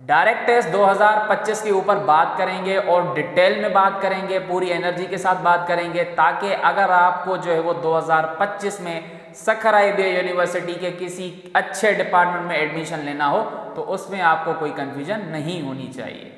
Direct test 2025 के ऊपर बात करेंगे और डिटेल में बात करेंगे, पूरी एनर्जी के साथ बात करेंगे, ताकि अगर आपको जो है वो 2025 में सखर IBA यूनिवर्सिटी के किसी अच्छे डिपार्टमेंट में एडमिशन लेना हो तो उसमें आपको कोई कंफ्यूजन नहीं होनी चाहिए।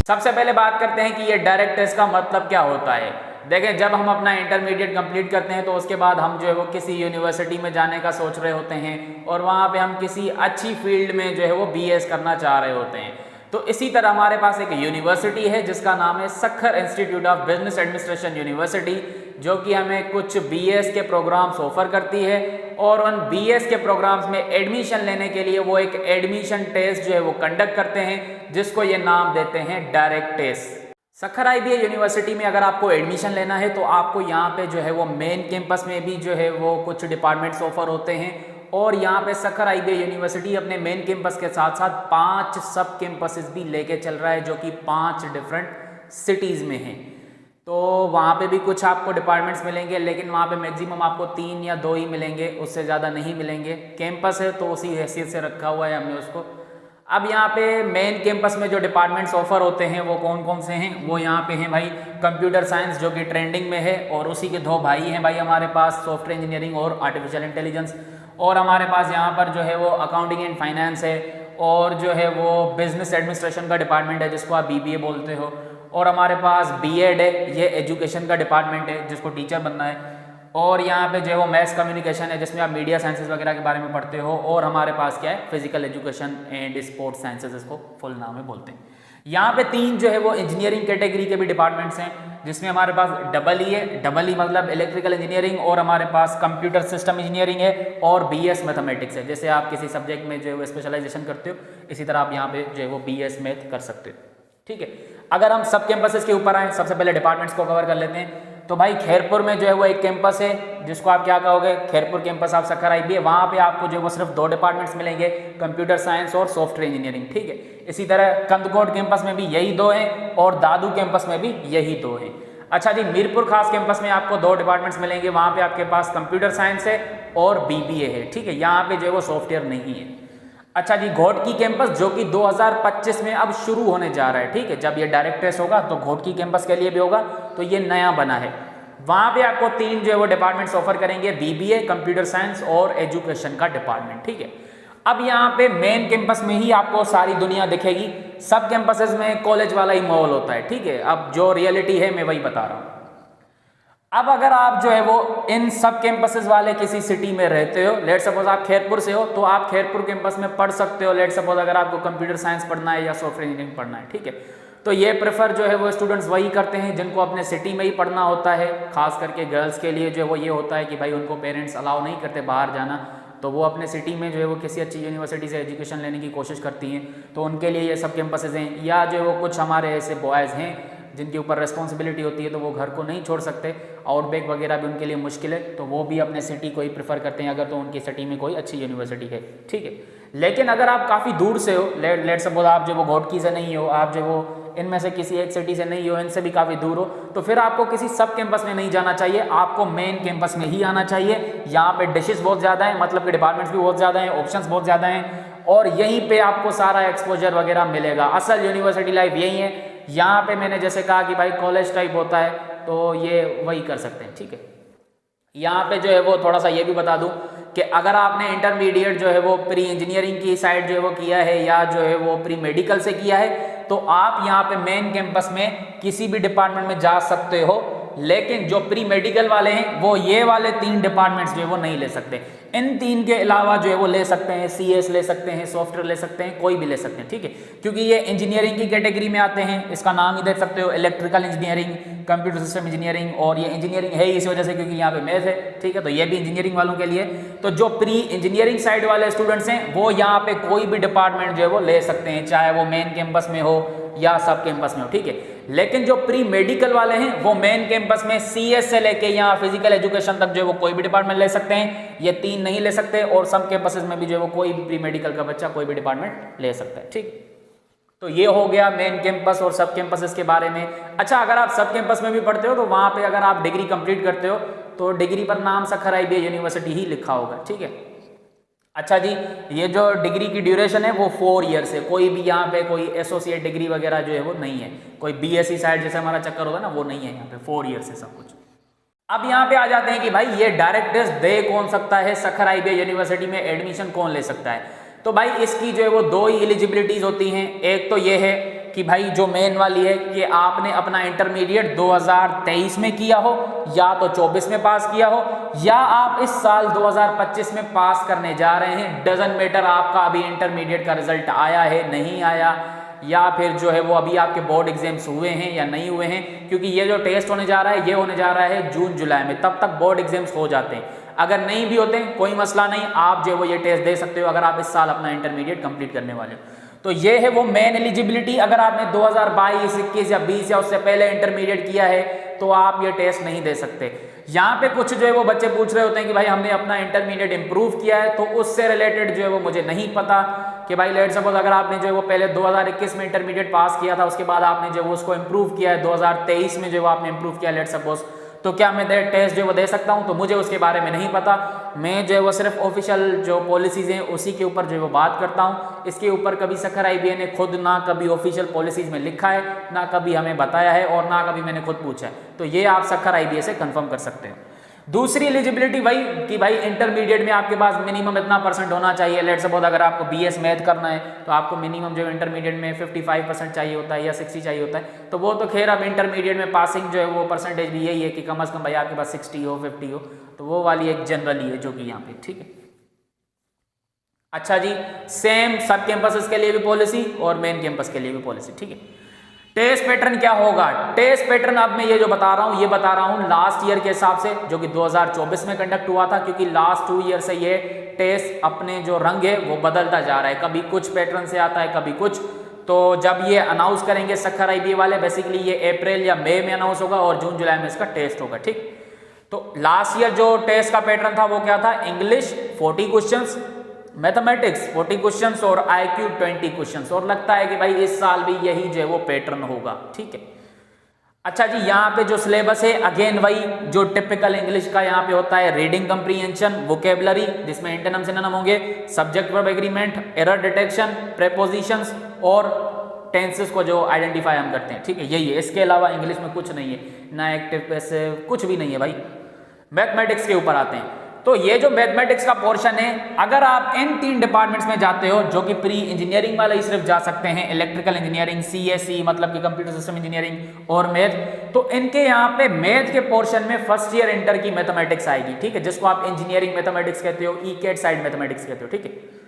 सबसे पहले बात करते हैं कि ये डायरेक्ट टेस्ट का मतलब क्या होता है। देखें, जब हम अपना इंटरमीडिएट कंप्लीट करते हैं तो उसके बाद हम जो है वो किसी यूनिवर्सिटी में जाने का सोच रहे होते हैं और वहाँ पे हम किसी अच्छी फील्ड में जो है वो BS करना चाह रहे होते हैं। तो इसी तरह हमारे पास एक यूनिवर्सिटी है जिसका नाम है Sukkur institute of business administration university, जो कि हमें कुछ BS के प्रोग्राम्स ऑफर करती है और उन BS के प्रोग्राम्स में एडमिशन लेने के लिए वो एक एडमिशन टेस्ट जो है वो कंडक्ट करते हैं, जिसको ये नाम देते हैं direct test. Sukkur IBA university में अगर आपको एडमिशन लेना है तो आपको यहाँ पे जो है वो मेन कैंपस में भी जो है वो कुछ डिपार्टमेंट्स ऑफर होते हैं और यहाँ पे सखर IBA यूनिवर्सिटी अपने मेन कैंपस के साथ साथ 5 सब कैंपसेस भी लेके चल रहा है, जो कि 5 डिफरेंट सिटीज़ में हैं। तो वहाँ पे भी कुछ आपको डिपार्टमेंट्स मिलेंगे, लेकिन वहाँ पे मैक्सिमम आपको 3 या 2 ही मिलेंगे, उससे ज़्यादा नहीं मिलेंगे। कैंपस है तो उसी हैसियत से रखा हुआ है हमने उसको। अब यहाँ पे मेन कैंपस में जो डिपार्टमेंट्स ऑफर होते हैं वो कौन कौन से हैं, वो यहाँ पे हैं भाई कंप्यूटर साइंस, जो कि ट्रेंडिंग में है, और उसी के 2 भाई हैं भाई हमारे पास, सॉफ्टवेयर इंजीनियरिंग और आर्टिफिशियल इंटेलिजेंस। और हमारे पास यहाँ पर जो है वो अकाउंटिंग एंड फाइनेंस है, और जो है वो बिजनेस एडमिनिस्ट्रेशन का डिपार्टमेंट है जिसको आप BBA बोलते हो, और हमारे पास B.Ed है, ये एजुकेशन का डिपार्टमेंट है जिसको टीचर बनना है, और यहाँ पे जो है वो मैथ्स कम्युनिकेशन है जिसमें आप मीडिया साइंसेज वगैरह के बारे में पढ़ते हो, और हमारे पास क्या है physical education and sports sciences, इसको फुल नाम में बोलते हैं। यहाँ पे 3 जो है वो इंजीनियरिंग कैटेगरी के भी डिपार्टमेंट्स हैं, जिसमें हमारे पास EE है, EE मतलब इलेक्ट्रिकल इंजीनियरिंग, और हमारे पास कंप्यूटर सिस्टम इंजीनियरिंग है, और BS मैथमेटिक्स है। जैसे आप किसी सब्जेक्ट में जो है वो स्पेशलाइजेशन करते हो, इसी तरह आप यहाँ पे जो है वो BS मैथ कर सकते हो। ठीक है, अगर हम सब कैंपसेस के ऊपर आए, सबसे पहले डिपार्टमेंट्स को कवर कर लेते हैं। तो भाई खैरपुर में जो है वो एक कैंपस है जिसको आप क्या कहोगे, Khairpur campus of Sukkur IBA। वहाँ पे आपको जो है वो सिर्फ 2 डिपार्टमेंट्स मिलेंगे, कंप्यूटर साइंस और सॉफ्टवेयर इंजीनियरिंग। ठीक है, इसी तरह कंदकोट कैंपस में भी यही 2 हैं और दादू कैंपस में भी यही 2 हैं। अच्छा जी, मीरपुर खास कैंपस में आपको 2 डिपार्टमेंट्स मिलेंगे, वहाँ पे आपके पास कंप्यूटर साइंस है और BBA है। ठीक है, यहाँ पे जो है वो सॉफ्टवेयर नहीं है। अच्छा जी, घोटकी कैंपस जो कि 2025 में अब शुरू होने जा रहा है। ठीक है, जब ये डायरेक्ट टेस्ट होगा तो घोटकी कैंपस के लिए भी होगा, तो ये नया बना है। वहाँ पे आपको 3 जो है वो डिपार्टमेंट्स ऑफर करेंगे, BBA, कंप्यूटर साइंस और एजुकेशन का डिपार्टमेंट। ठीक है, अब यहाँ पे मेन कैंपस में ही आपको सारी दुनिया दिखेगी, सब कैंपसेस में कॉलेज वाला ही माहौल होता है। ठीक है, अब जो रियलिटी है मैं वही बता रहा हूँ। अब अगर आप जो है वो इन सब कैंपसेस वाले किसी सिटी में रहते हो, लेट सपोज आप खैरपुर से हो, तो आप खैरपुर कैंपस में पढ़ सकते हो। लेट सपोज अगर आपको कंप्यूटर साइंस पढ़ना है या सॉफ्टवेयर इंजीनियरिंग पढ़ना है। ठीक है, तो ये प्रेफर जो है वो स्टूडेंट्स वही करते हैं जिनको अपने सिटी में ही पढ़ना होता है। खास करके गर्ल्स के लिए जो है वो ये होता है कि भाई उनको पेरेंट्स अलाउ नहीं करते बाहर जाना, तो वो अपने सिटी में जो है वो किसी अच्छी यूनिवर्सिटी से एजुकेशन लेने की कोशिश करती हैं। तो उनके लिए ये सब कैंपसेस हैं। या जो है वो कुछ हमारे ऐसे बॉयज़ हैं जिनके ऊपर रिस्पॉन्सिबिलिटी होती है तो वो घर को नहीं छोड़ सकते, आउटबैक वगैरह भी उनके लिए मुश्किल है, तो वो भी अपने सिटी को ही प्रेफर करते हैं अगर तो उनकी सिटी में कोई अच्छी यूनिवर्सिटी है। ठीक है, लेकिन अगर आप काफ़ी दूर से हो, लेट सपोज आप जो वो घोटकी से नहीं हो, आप जो वो इनमें से किसी एक सिटी से नहीं हो, इनसे भी काफ़ी दूर हो, तो फिर आपको किसी सब कैंपस में नहीं जाना चाहिए, आपको मेन कैंपस में ही आना चाहिए। यहाँ पे डिशेस बहुत ज़्यादा हैं, मतलब कि डिपार्टमेंट्स भी बहुत ज़्यादा हैं, ऑप्शंस बहुत ज़्यादा हैं, और यहीं पे आपको सारा एक्सपोजर वगैरह मिलेगा। असल यूनिवर्सिटी लाइफ यही है। यहाँ पे मैंने जैसे कहा कि भाई कॉलेज टाइप होता है, तो ये वही कर सकते हैं। ठीक है, यहाँ पे जो है वो थोड़ा सा ये भी बता दूं कि अगर आपने इंटरमीडिएट जो है वो प्री इंजीनियरिंग की साइड जो है वो किया है या जो है वो प्री मेडिकल से किया है, तो आप यहाँ पे मेन कैंपस में किसी भी डिपार्टमेंट में जा सकते हो। लेकिन जो प्री मेडिकल वाले हैं वो ये वाले 3 डिपार्टमेंट्स जो है वो नहीं ले सकते। इन 3 के अलावा जो है वो ले सकते हैं, CS ले सकते हैं, सॉफ्टवेयर ले सकते हैं, कोई भी ले सकते हैं। ठीक है, क्योंकि ये इंजीनियरिंग की कैटेगरी में आते हैं। इसका नाम ही देख सकते हो, electrical engineering, computer system engineering, और ये इंजीनियरिंग है इस वजह से क्योंकि यहाँ पे मैथ है। ठीक है, तो ये भी इंजीनियरिंग वालों के लिए। तो जो प्री इंजीनियरिंग साइड वाले स्टूडेंट्स हैं वो यहाँ पे कोई भी डिपार्टमेंट जो है वो ले सकते हैं, चाहे वो मेन कैंपस में हो या सब कैंपस में हो। ठीक है, लेकिन जो प्री मेडिकल वाले हैं वो मेन कैंपस में CS से लेके यहाँ फिजिकल एजुकेशन तक जो है वो कोई भी डिपार्टमेंट ले सकते हैं, ये 3 नहीं ले सकते। और सब कैंपसेस में भी जो है वो कोई भी प्री मेडिकल का बच्चा कोई भी डिपार्टमेंट ले सकता है। ठीक, तो ये हो गया मेन कैंपस और सब कैंपसेस के बारे में। अच्छा, अगर आप सब कैंपस में भी पढ़ते हो तो वहाँ पे अगर आप डिग्री कंप्लीट करते हो तो डिग्री पर नाम सखर IBA यूनिवर्सिटी ही लिखा होगा। ठीक है, अच्छा जी, ये जो डिग्री की ड्यूरेशन है वो 4 ईयर्स है, कोई भी यहाँ पे कोई एसोसिएट डिग्री वगैरह जो है वो नहीं है, कोई बीएससी साइड जैसे हमारा चक्कर होगा ना वो नहीं है, यहाँ पे 4 ईयर्स है सब कुछ। अब यहाँ पे आ जाते हैं कि भाई ये डायरेक्ट टेस्ट दे कौन सकता है, सखर आईबीए यूनिवर्सिटी में एडमिशन कौन ले सकता है। तो भाई इसकी जो है वो 2 ही एलिजिबिलिटीज होती हैं। एक तो ये है कि भाई जो मेन वाली है कि आपने अपना इंटरमीडिएट 2023 में किया हो या तो 24 में पास किया हो, या आप इस साल 2025 में पास करने जा रहे हैं। डजंट मैटर आपका अभी इंटरमीडिएट का रिजल्ट आया है नहीं आया, या फिर जो है वो अभी आपके बोर्ड एग्जाम्स हुए हैं या नहीं हुए हैं, क्योंकि ये जो टेस्ट होने जा रहा है ये होने जा रहा है जून जुलाई में, तब तक बोर्ड एग्जाम्स हो जाते हैं। अगर नहीं भी होते कोई मसला नहीं, आप जो है वो ये टेस्ट दे सकते हो अगर आप इस साल अपना इंटरमीडिएट कंप्लीट करने वाले हो। तो ये है वो मेन एलिजिबिलिटी। अगर आपने 2022, 21 या 20 या उससे पहले इंटरमीडिएट किया है तो आप ये टेस्ट नहीं दे सकते। यहाँ पे कुछ जो है वो बच्चे पूछ रहे होते हैं कि भाई हमने अपना इंटरमीडिएट इंप्रूव किया है, तो उससे रिलेटेड जो है वो मुझे नहीं पता कि भाई लेट सपोज अगर आपने जो है वो पहले 2021 में इंटरमीडिएट पास किया था, उसके बाद आपने जो है वो उसको इंप्रूव किया है, 2023 में जो है वो आपने इंप्रूव किया लेट सपोज, तो क्या मैं टेस्ट जो है वो दे सकता हूँ? तो मुझे उसके बारे में नहीं पता। मैं जो है वो सिर्फ ऑफिशियल जो पॉलिसीज हैं उसी के ऊपर जो है वो बात करता हूँ। इसके ऊपर कभी सखर आईबीए ने खुद ना कभी ऑफिशियल पॉलिसीज में लिखा है, ना कभी हमें बताया है, और ना कभी मैंने खुद पूछा है। तो ये आप सखर आईबीए से कंफर्म कर सकते हो। दूसरी एलिजिबिलिटी वही कि भाई इंटरमीडिएट में आपके पास मिनिमम इतना परसेंट होना चाहिए। लेट्स सपोज अगर आपको बीएस मैथ करना है तो आपको मिनिमम जो इंटरमीडिएट में 55% चाहिए होता है या 60 चाहिए होता है। तो वो तो खैर अब इंटरमीडिएट में पासिंग जो है वो परसेंटेज भी यही है कि कम से कम भाई आपके पास 60 हो 50 हो, तो वो वाली एक जनरली है जो कि यहाँ पे ठीक है। अच्छा जी, सेम सब कैंपसेस के लिए भी पॉलिसी और मेन कैंपस के लिए भी पॉलिसी, ठीक है। टेस्ट पैटर्न क्या होगा? टेस्ट पैटर्न अब मैं ये जो बता रहा हूँ ये बता रहा हूँ लास्ट ईयर के हिसाब से, जो कि 2024 में कंडक्ट हुआ था, क्योंकि लास्ट 2 ईयर से ये टेस्ट अपने जो रंग है वो बदलता जा रहा है, कभी कुछ पैटर्न से आता है कभी कुछ। तो जब ये अनाउंस करेंगे सखर आईबीए वाले, बेसिकली ये अप्रैल या मई में अनाउंस होगा और जून जुलाई में इसका टेस्ट होगा, ठीक। तो लास्ट ईयर जो टेस्ट का पैटर्न था वो क्या था? इंग्लिश 40 क्वेश्चंस, मैथमेटिक्स 40 क्वेश्चंस और आईक्यू 20 क्वेश्चंस, और लगता है कि भाई इस साल भी यही जो है वो पैटर्न होगा, ठीक है। अच्छा जी, यहाँ पे जो सिलेबस है अगेन वही जो टिपिकल इंग्लिश का यहाँ पे होता है, रीडिंग कंप्रीहेंशन, वोकेबलरी जिसमें एंटोनिम सिनोनिम होंगे, subject verb agreement, error detection, prepositions और टेंसेस को जो आइडेंटिफाई हम करते हैं, ठीक है, यही है। इसके अलावा इंग्लिश में कुछ नहीं है, ना एक्टिव पैसिव कुछ भी नहीं है भाई। मैथमेटिक्स के ऊपर आते हैं, तो ये जो मैथमेटिक्स का पोर्शन है, अगर आप इन 3 डिपार्टमेंट्स में जाते हो, जो कि प्री इंजीनियरिंग वाले ही सिर्फ जा सकते हैं, इलेक्ट्रिकल इंजीनियरिंग, सीएसई मतलब कि कंप्यूटर सिस्टम इंजीनियरिंग और मैथ, तो इनके यहाँ पे मैथ के पोर्शन में फर्स्ट ईयर इंटर की मैथमेटिक्स आएगी, ठीक है, जिसको आप इंजीनियरिंग मैथमेटिक्स कहते हो, ईकेट साइड मैथमेटिक्स कहते हो, ठीक है।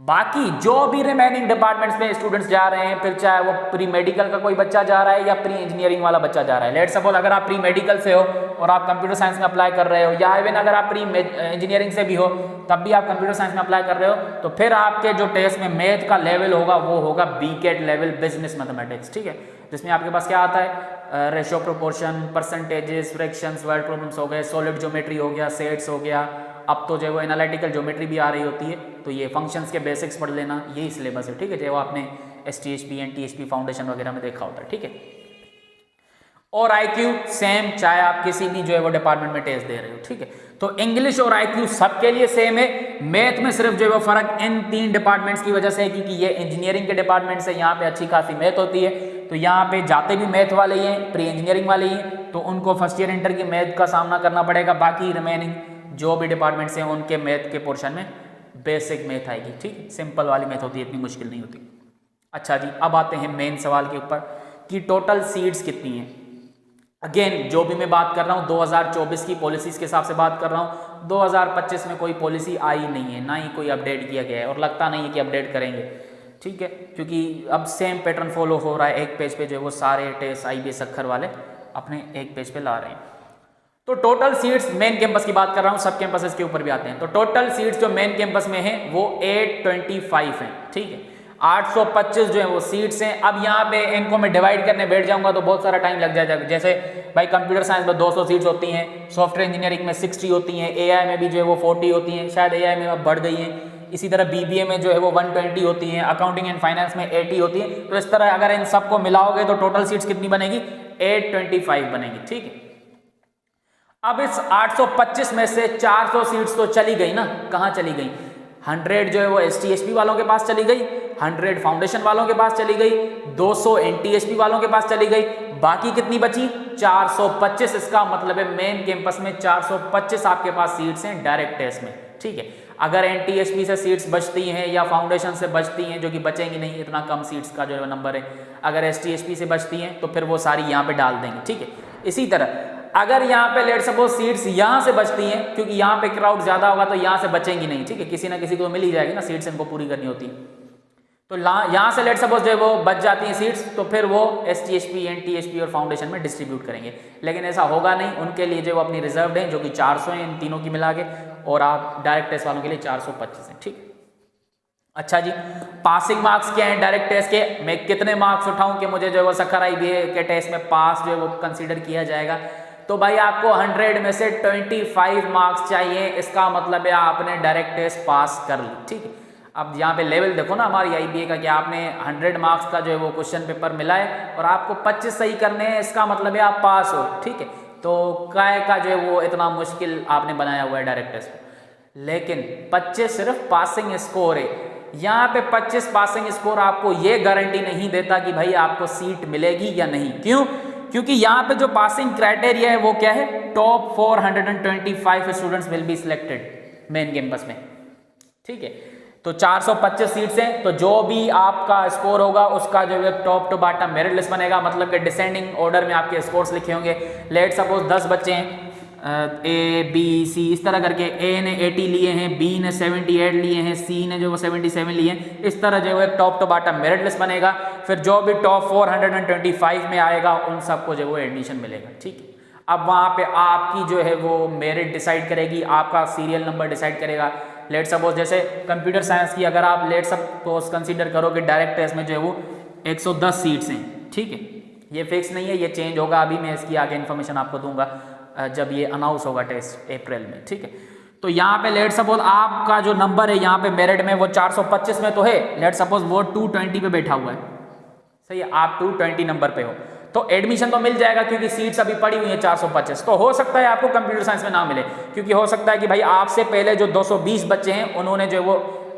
बाकी जो भी रिमेनिंग डिपार्टमेंट्स में स्टूडेंट्स जा रहे हैं, फिर चाहे वो प्री मेडिकल का कोई बच्चा जा रहा है या प्री इंजीनियरिंग वाला बच्चा जा रहा है, लेट सपोज अगर आप प्री मेडिकल से हो और आप कंप्यूटर साइंस में अप्लाई कर रहे हो, या इवन अगर आप प्री इंजीनियरिंग से भी हो तब भी आप कंप्यूटर साइंस में अप्लाई कर रहे हो, तो फिर आपके जो टेस्ट में मैथ का लेवल होगा वो होगा बीकेट लेवल बिजनेस मैथमेटिक्स, ठीक है, जिसमें आपके पास क्या आता है? Ratio, proportion, percentages, fractions, word problems हो गए, सॉलिड ज्योमेट्री हो गया, सेट्स हो गया, अब तो जो है वो एनालिटिकल ज्योमेट्री भी आ रही होती है, तो ये फंक्शंस के बेसिक्स पढ़ लेना, यही सिलेबस है, ठीक है, जो आपने STHP NTHP फाउंडेशन वगैरह में देखा होता है, ठीक है। और आईक्यू सेम, चाहे आप किसी भी जो है वो डिपार्टमेंट में टेस्ट दे रहे हो, ठीक है। तो इंग्लिश और आईक्यू सबके लिए सेम है। मैथ में सिर्फ जो है वो फर्क इन 3 डिपार्टमेंट्स की वजह से है, क्योंकि ये इंजीनियरिंग के डिपार्टमेंट से यहाँ पे अच्छी खासी मैथ होती है, तो यहाँ पे जाते भी मैथ वाले ही हैं, प्री इंजीनियरिंग वाले ही हैं, तो उनको फर्स्ट ईयर इंटर की मैथ का सामना करना पड़ेगा। बाकी रिमेनिंग जो भी डिपार्टमेंट्स हैं उनके मैथ के पोर्शन में बेसिक मैथ आएगी, ठीक, सिंपल वाली मैथ होती है, इतनी मुश्किल नहीं होती। अच्छा जी, अब आते हैं मेन सवाल के ऊपर कि टोटल सीट्स कितनी हैं। अगेन जो भी मैं बात कर रहा हूँ 2024 की पॉलिसीज के हिसाब से बात कर रहा हूँ, 2025 में कोई पॉलिसी आई नहीं है, ना ही कोई अपडेट किया गया है, और लगता नहीं है कि अपडेट करेंगे, ठीक है, क्योंकि अब सेम पैटर्न फॉलो हो रहा है। एक पेज पे जो है वो सारे टेस्ट आईबीए सखर वाले अपने एक पेज पे ला रहे हैं। तो टोटल सीट्स, मेन कैंपस की बात कर रहा हूँ, सब कैंपसेस के ऊपर भी आते हैं, तो टोटल सीट्स जो मेन कैंपस में है वो 825 हैं, ठीक है, 825 जो है वो सीट्स हैं। अब यहाँ पे इनको मैं डिवाइड करने बैठ जाऊंगा तो बहुत सारा टाइम लग जाएगा। जैसे भाई कंप्यूटर साइंस में 200 सीट्स होती हैं, सॉफ्टवेयर इंजीनियरिंग में 60 होती हैं, एआई में भी जो है वो 40 होती हैं, शायद एआई में अब बढ़ गई हैं, इसी तरह बीबीए में जो है वो 120 होती हैं, अकाउंटिंग एंड फाइनेंस में 80 होती हैं। तो इस तरह अगर इन सबको मिलाओगे तो टोटल सीट्स कितनी बनेगी? 825 बनेगी, ठीक है। अब इस 825 में से 400 सीट्स तो चली गई ना, कहाँ चली गई? 100 जो है वो ST/SP वालों के पास चली गई, 100 फाउंडेशन वालों के पास चली गई, 200 NTSP वालों के पास चली गई, बाकी कितनी बची 425। इसका मतलब है मेन कैंपस में 425 आपके पास सीट्स हैं डायरेक्ट टेस्ट में, ठीक है। अगर NTSP से सीट्स बचती हैं या फाउंडेशन से बचती हैं, जो कि बचेंगी नहीं, इतना कम सीट्स का जो है नंबर है, अगर ST/SP से बचती हैं तो फिर वो सारी यहाँ पे डाल देंगे, ठीक है। इसी तरह अगर यहाँ पे लेट सपोज सीट्स यहाँ से बचती हैं, क्योंकि यहाँ पे क्राउड ज्यादा होगा तो यहाँ से बचेंगी नहीं, ठीक है, किसी ना किसी को मिल ही जाएगी ना, सीट्स इनको पूरी करनी होती है। तो यहाँ से लेट सपोज जो है वो बच जाती हैं सीट्स, तो फिर वो ST/SP NTSP और फाउंडेशन में डिस्ट्रीब्यूट करेंगे, लेकिन ऐसा होगा नहीं। उनके लिए जो वो अपनी रिजर्व है, जो कि 400 हैं इन तीनों की मिला के, और आप डायरेक्ट टेस्ट वालों के लिए 425 हैं, ठीक। अच्छा जी, पासिंग मार्क्स क्या हैं डायरेक्ट टेस्ट के, मैं कितने मार्क्स उठाऊं कि मुझे जो है वो सखर IBA के टेस्ट में पास जो है वो कंसीडर किया जाएगा? तो भाई आपको 100 में से 25 मार्क्स चाहिए, इसका मतलब है आपने डायरेक्ट टेस्ट पास कर ली, ठीक है। अब यहाँ पे लेवल देखो ना हमारी IBA का, कि आपने 100 मार्क्स का जो है वो क्वेश्चन पेपर मिला है और आपको 25 सही करने हैं, इसका मतलब है आप पास हो, ठीक है। तो काय का जो है वो इतना मुश्किल आपने बनाया हुआ है डायरेक्ट टेस्ट, लेकिन 25 सिर्फ पासिंग स्कोर है। यहाँ पे 25 पासिंग स्कोर आपको ये गारंटी नहीं देता कि भाई आपको सीट मिलेगी या नहीं। क्यों? क्योंकि यहाँ पे जो पासिंग क्राइटेरिया है वो क्या है, top 425 students will be selected main campus में, ठीक है। तो 425 सीट्स हैं, तो जो भी आपका स्कोर होगा उसका जो है top to bottom merit list बनेगा, मतलब कि डिसेंडिंग ऑर्डर में आपके स्कोर्स लिखे होंगे। लेट सपोज 10 बच्चे हैं, A B C इस तरह करके, A ने 80 लिए हैं, B ने 78 लिए हैं, C ने जो वो 77 लिए हैं, इस तरह जो है top to bottom merit list बनेगा। फिर जो भी टॉप 425 में आएगा उन सबको जो वो एडमिशन मिलेगा, ठीक है। अब वहाँ पे आपकी जो है वो मेरिट डिसाइड करेगी, आपका सीरियल नंबर डिसाइड करेगा। लेट सपोज जैसे कंप्यूटर साइंस की अगर आप लेट सपोज कंसीडर करो कि डायरेक्ट टेस्ट में जो है वो 110 सीट्स हैं, ठीक है। ये फिक्स नहीं है, ये चेंज होगा, अभी मैं इसकी आगे इन्फॉर्मेशन आपको दूंगा जब ये अनाउंस होगा टेस्ट अप्रैल में, ठीक है। तो यहाँ पे लेट सपोज आपका जो नंबर है यहाँ पे मेरिट में वो 425 में तो है, लेट सपोज वो 220 पे बैठा हुआ है, सही है, आप 220 नंबर पे हो, तो एडमिशन तो मिल जाएगा क्योंकि सीट्स अभी पड़ी हुई है 425। तो हो सकता है आपको कंप्यूटर साइंस में ना मिले, क्योंकि हो सकता है कि भाई आपसे पहले जो 220 बच्चे हैं उन्होंने जो वो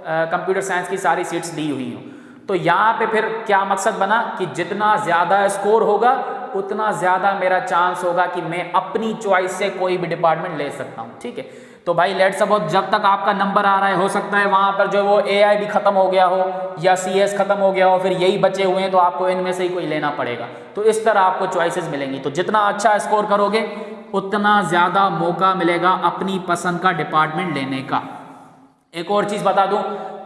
कंप्यूटर साइंस की सारी सीट्स ली हुई हों। तो यहाँ पे फिर क्या मकसद बना कि जितना ज़्यादा स्कोर होगा उतना ज़्यादा मेरा चांस होगा कि मैं अपनी चॉइस से कोई भी डिपार्टमेंट ले सकता हूँ, ठीक है। तो भाई लेट सपोज जब तक आपका नंबर आ रहा है, हो सकता है वहाँ पर जो वो AI भी खत्म हो गया हो या CS खत्म हो गया हो, फिर यही बचे हुए हैं, तो आपको इनमें से ही कोई लेना पड़ेगा। तो इस तरह आपको चॉइसेस मिलेंगी। तो जितना अच्छा स्कोर करोगे उतना ज़्यादा मौका मिलेगा अपनी पसंद का डिपार्टमेंट लेने का। एक और चीज़ बता दूँ,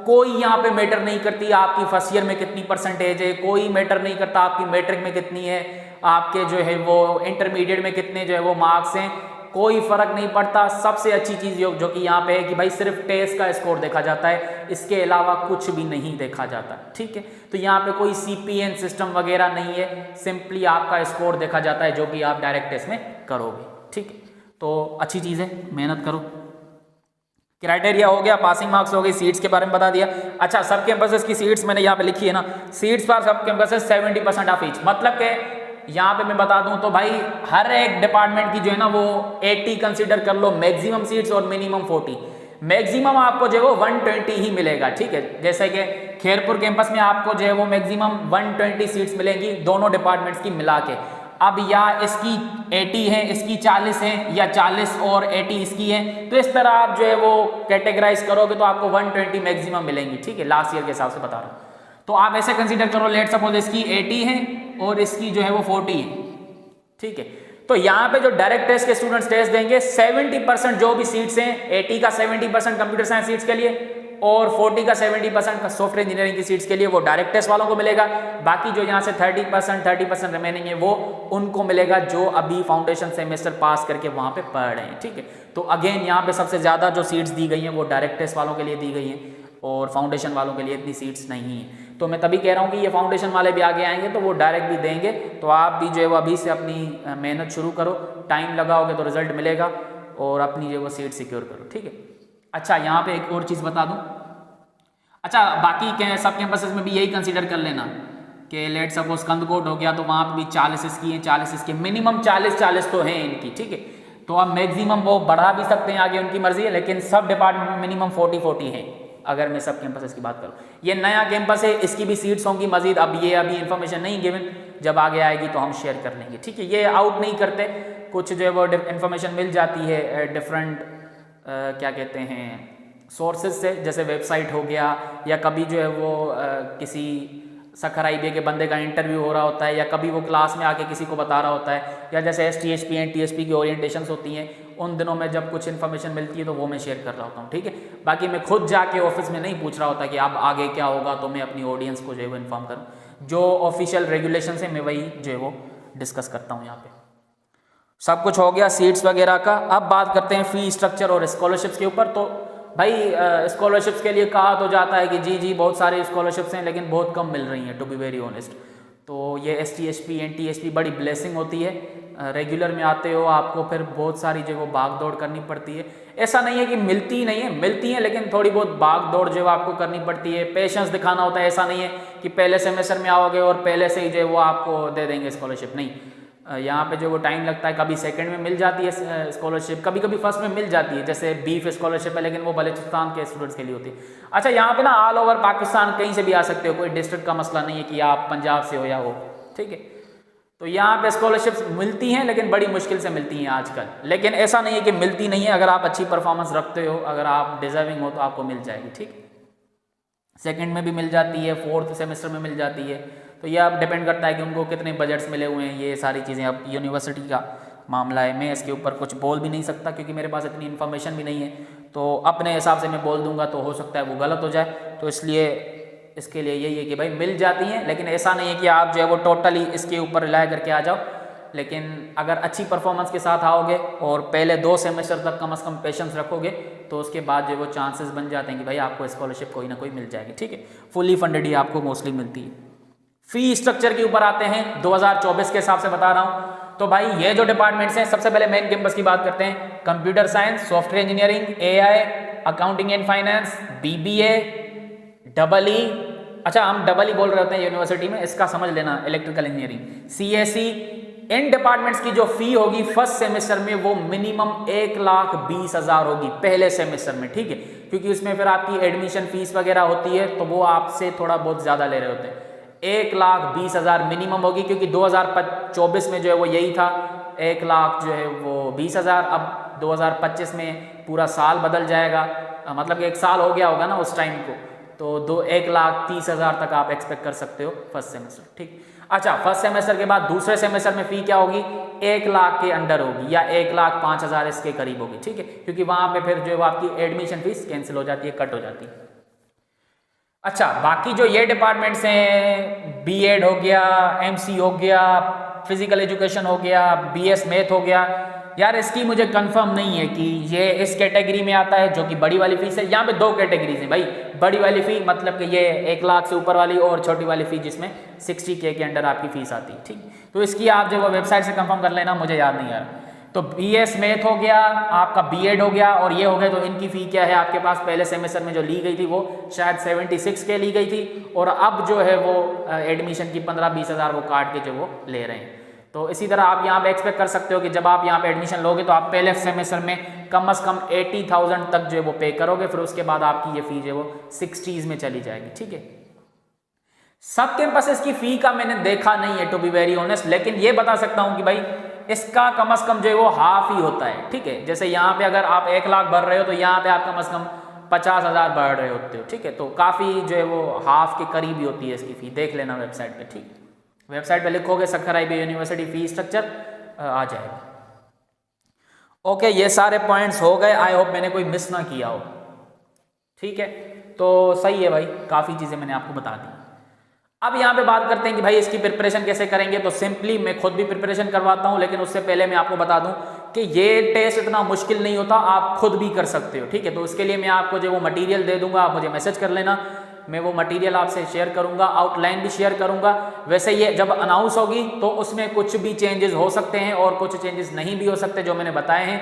कोई यहाँ पे मैटर नहीं करती आपकी फर्स्ट ईयर में कितनी परसेंटेज है, कोई मैटर नहीं करता आपकी मैट्रिक में कितनी है, आपके जो है वो इंटरमीडिएट में कितने जो है वो मार्क्स हैं, कोई फर्क नहीं पड़ता। सबसे अच्छी चीज़ जो कि यहाँ पे है कि भाई सिर्फ टेस्ट का स्कोर देखा जाता है, इसके अलावा कुछ भी नहीं देखा जाता, ठीक है। तो यहाँ पे कोई CPN सिस्टम वगैरह नहीं है, सिंपली आपका स्कोर देखा जाता है जो कि आप डायरेक्ट टेस्ट में करोगे, ठीक है। तो अच्छी चीज़ है, मेहनत करो। क्राइटेरिया हो गया, पासिंग मार्क्स हो गई, सीट्स के बारे में बता दिया। अच्छा, सब कैंपसेस की सीट्स मैंने यहाँ पे लिखी है ना, सीट्स पर सब कैंपसेस 70% ऑफ ईच, मतलब के यहाँ पे मैं बता दूं तो भाई हर एक डिपार्टमेंट की जो है ना वो 80 कंसीडर कर लो मैक्सिमम सीट्स और मिनिमम 40। मैक्सिमम आपको जो है वो 120 ही मिलेगा, ठीक है। जैसे कि खैरपुर कैंपस में आपको जो है वो मैक्सिमम 120 सीट्स मिलेंगी दोनों डिपार्टमेंट्स की मिला के। अब या इसकी 80 है, इसकी 40 है, या 40 और 80 इसकी है, तो इस तरह आप जो है वो कैटेगराइज करोगे तो आपको 120 मैक्सिमम मिलेंगी, ठीक है, लास्ट ईयर के हिसाब से बता रहा हूँ। तो आप ऐसे कंसीडर करो, लेट सपोज इसकी 80 है और इसकी जो है वो 40 है, ठीक है। तो यहाँ पे जो डायरेक्ट टेस्ट के स्टूडेंट्स टेस्ट देंगे 70% जो भी सीट्स हैं, 80 का 70% कंप्यूटर साइंस सीट्स के लिए और 40 का 70% सॉफ्टवेयर इंजीनियरिंग की सीट्स के लिए वो डायरेक्ट टेस्ट वालों को मिलेगा। बाकी जो यहाँ से 30% रिमेनिंग है वो उनको मिलेगा जो अभी फाउंडेशन सेमेस्टर पास करके वहाँ पे पढ़ रहे हैं, ठीक है। तो अगेन यहाँ पे सबसे ज़्यादा जो सीट्स दी गई हैं वो डायरेक्ट टेस्ट वालों के लिए दी गई हैं और फाउंडेशन वालों के लिए इतनी सीट्स नहीं है। तो मैं तभी कह रहा हूँ कि ये फाउंडेशन वाले भी आगे आएंगे तो वो डायरेक्ट भी देंगे, तो आप भी जो है वो अभी से अपनी मेहनत शुरू करो, टाइम लगाओगे तो रिजल्ट मिलेगा और अपनी जो है वो सीट सिक्योर करो, ठीक है। अच्छा, यहाँ पे एक और चीज़ बता दूँ। अच्छा, बाकी सब कैंपसेस में भी यही कंसीडर कर लेना कि लेट सपोज कंदकोट हो गया तो वहाँ पे भी 40 इसकी हैं, 40 इसके, मिनिमम 40 तो हैं इनकी, ठीक है। तो अब मैक्सिमम वो बढ़ा भी सकते हैं, आगे उनकी मर्जी है, लेकिन सब डिपार्टमेंट में मिनिमम 40 है। अगर मैं सब कैंपसेस की बात करूँ। ये नया कैंपस है, इसकी भी सीट्स होंगी मजीद, अब ये अभी इन्फॉर्मेशन नहीं गिवन, जब आगे आएगी तो हम शेयर कर लेंगे, ठीक है। ये आउट नहीं करते, कुछ जो है वो इन्फॉर्मेशन मिल जाती है डिफरेंट क्या कहते हैं सोर्सेज से, जैसे वेबसाइट हो गया, या कभी जो है वो किसी सखर IBA के बंदे का इंटरव्यू हो रहा होता है, या कभी वो क्लास में आके किसी को बता रहा होता है, या जैसे STHP एंड TSP की ओरिएंटेशंस होती हैं, उन दिनों में जब कुछ इन्फॉर्मेशन मिलती है तो वो मैं शेयर कर रहा होता हूँ, ठीक है। बाकी मैं खुद जाके ऑफिस में नहीं पूछ रहा होता कि अब आगे क्या होगा, तो मैं अपनी ऑडियंस को जो है वो इन्फॉर्म करूँ। जो ऑफिशियल रेगुलेशन है मैं वही जो है वो डिस्कस करता हूँ यहाँ पे। सब कुछ हो गया सीट्स वगैरह का। अब बात करते हैं फी स्ट्रक्चर और स्कॉलरशिप्स के ऊपर। तो भाई स्कॉलरशिप्स के लिए कहा तो जाता है कि जी बहुत सारी स्कॉलरशिप्स हैं, लेकिन बहुत कम मिल रही हैं, टू बी वेरी ऑनेस्ट। तो ये STHP एंड TSP बड़ी ब्लेसिंग होती है, रेगुलर में आते हो आपको फिर बहुत सारी जो वो भाग दौड़ करनी पड़ती है। ऐसा नहीं है कि मिलती ही नहीं है, मिलती है, लेकिन थोड़ी बहुत भाग दौड़ जो आपको करनी पड़ती है, पेशेंस दिखाना होता है। ऐसा नहीं है कि पहले सेमेस्टर में आओगे और पहले से ही जो वो आपको दे देंगे स्कॉलरशिप, नहीं, यहाँ पे जो वो टाइम लगता है। कभी सेकंड में मिल जाती है स्कॉलरशिप, कभी कभी फर्स्ट में मिल जाती है, जैसे बीफ स्कॉलरशिप है, लेकिन वो बलूचिस्तान के स्टूडेंट्स के लिए होती है। अच्छा, यहाँ पे ना ऑल ओवर पाकिस्तान कहीं से भी आ सकते हो, कोई डिस्ट्रिक्ट का मसला नहीं है कि आप पंजाब से हो या हो, ठीक है। तो यहाँ पे स्कॉलरशिप्स मिलती हैं, लेकिन बड़ी मुश्किल से मिलती हैं आजकल। लेकिन ऐसा नहीं है कि मिलती नहीं है, अगर आप अच्छी परफॉर्मेंस रखते हो, अगर आप डिजर्विंग हो तो आपको मिल जाएगी, ठीक। सेकंड में भी मिल जाती है, फोर्थ सेमेस्टर में मिल जाती है। तो ये अब डिपेंड करता है कि उनको कितने बजट्स मिले हुए हैं, ये सारी चीज़ें अब यूनिवर्सिटी का मामला है। मैं इसके ऊपर कुछ बोल भी नहीं सकता क्योंकि मेरे पास इतनी इन्फॉर्मेशन भी नहीं है। तो अपने हिसाब से मैं बोल दूंगा तो हो सकता है वो गलत हो जाए, तो इसलिए इसके लिए यही है कि भाई मिल जाती हैं, लेकिन ऐसा नहीं है कि आप जो है वो टोटली इसके ऊपर रिलाय करके आ जाओ। लेकिन अगर अच्छी परफॉर्मेंस के साथ आओगे और पहले 2 सेमेस्टर तक कम से कम पेशेंस रखोगे, तो उसके बाद जो वो चांसेस बन जाते हैं कि भाई आपको स्कॉलरशिप कोई ना कोई मिल जाएगी, ठीक है। फुली फंडेड ही आपको मोस्टली मिलती है। फी स्ट्रक्चर के ऊपर आते हैं 2024 के हिसाब से बता रहा हूँ। तो भाई ये जो डिपार्टमेंट्स हैं, सबसे पहले मेन कैंपस की बात करते हैं। Computer science, software engineering, AI, accounting and finance, BBA, EE, अच्छा हम EE बोल रहे होते हैं यूनिवर्सिटी में, इसका समझ लेना, इलेक्ट्रिकल इंजीनियरिंग, CSE। इन डिपार्टमेंट्स की जो फी होगी फर्स्ट सेमेस्टर में वो मिनिमम 1,20,000 होगी पहले सेमेस्टर में, ठीक है। क्योंकि उसमें फिर आपकी एडमिशन फीस वगैरह होती है, तो वो आपसे थोड़ा बहुत ज़्यादा ले रहे होते हैं। 1,20,000 मिनिमम होगी, क्योंकि 2024 में जो है वो यही था, 1 लाख जो है वो 20,000। अब 2025 में पूरा साल बदल जाएगा, मतलब 1 साल हो गया होगा ना उस टाइम को, तो 1,30,000 तक आप एक्सपेक्ट कर सकते हो फर्स्ट सेमेस्टर, ठीक। अच्छा, फर्स्ट सेमेस्टर के बाद दूसरे सेमेस्टर में फ़ी क्या होगी, 1 लाख के अंडर होगी या 1,05,000 इसके करीब होगी, ठीक है। क्योंकि वहाँ पे फिर जो है वो आपकी एडमिशन फीस कैंसिल हो जाती है, कट हो जाती है। अच्छा, बाकी जो ये डिपार्टमेंट्स हैं, BEd हो गया, MC हो गया, फिजिकल एजुकेशन हो गया, BS मैथ हो गया, यार इसकी मुझे कंफर्म नहीं है कि ये इस कैटेगरी में आता है जो कि बड़ी वाली फीस है। यहाँ पे 2 कैटेगरीज हैं भाई, बड़ी वाली फी मतलब कि ये 1 लाख से ऊपर वाली, और छोटी वाली फी जिसमें 60K के अंडर आपकी फीस आती है, ठीक। तो इसकी आप जो वो वेबसाइट से कंफर्म कर लेना, मुझे याद नहीं आ रहा। तो BS मैथ हो गया, आपका BEd हो गया, और ये हो गया। तो इनकी फ़ी क्या है आपके पास, पहले सेमेस्टर में जो ली गई थी वो शायद 76K ली गई थी, और अब जो है वो एडमिशन की 15-20 हज़ार वो काट के जो वो ले रहे हैं। तो इसी तरह आप यहाँ पे एक्सपेक्ट कर सकते हो कि जब आप यहाँ पे एडमिशन लोगे तो आप पहले सेमेस्टर में कम से कम 80,000 तक जो है वो पे करोगे, फिर उसके बाद आपकी ये फ़ी जो है वो 60s में चली जाएगी, ठीक है। सब कैंपसेस की फ़ी का मैंने देखा नहीं है, टू बी वेरी ऑनेस्ट, लेकिन ये बता सकता हूँ कि भाई इसका कम से कम जो है वो हाफ ही होता है, ठीक है। जैसे यहाँ पे अगर आप 1 लाख भर रहे हो, तो यहाँ पे आप कम से कम 50,000 भर रहे होते हो, ठीक है। तो काफ़ी जो है वो हाफ के करीब ही होती है इसकी फ़ी, देख लेना वेबसाइट पे, ठीक। वेबसाइट पे लिखोगे Sukkur IBA university fee structure, आ जाएगा। ओके, ये सारे पॉइंट्स हो गए, आई होप मैंने कोई मिस ना किया हो, ठीक है। तो सही है भाई, काफ़ी चीज़ें मैंने आपको बता दी। अब यहाँ पे बात करते हैं कि भाई इसकी प्रिपरेशन कैसे करेंगे। तो सिंपली मैं खुद भी प्रिपरेशन करवाता हूँ, लेकिन उससे पहले मैं आपको बता दूँ कि ये टेस्ट इतना मुश्किल नहीं होता, आप खुद भी कर सकते हो, ठीक है। तो उसके लिए मैं आपको जो वो मटेरियल दे दूंगा, आप मुझे मैसेज कर लेना, मैं वो मटेरियल आपसे शेयर करूंगा, आउटलाइन भी शेयर करूंगा। वैसे ये जब अनाउंस होगी तो उसमें कुछ भी चेंजेस हो सकते हैं और कुछ चेंजेस नहीं भी हो सकते जो मैंने बताए हैं।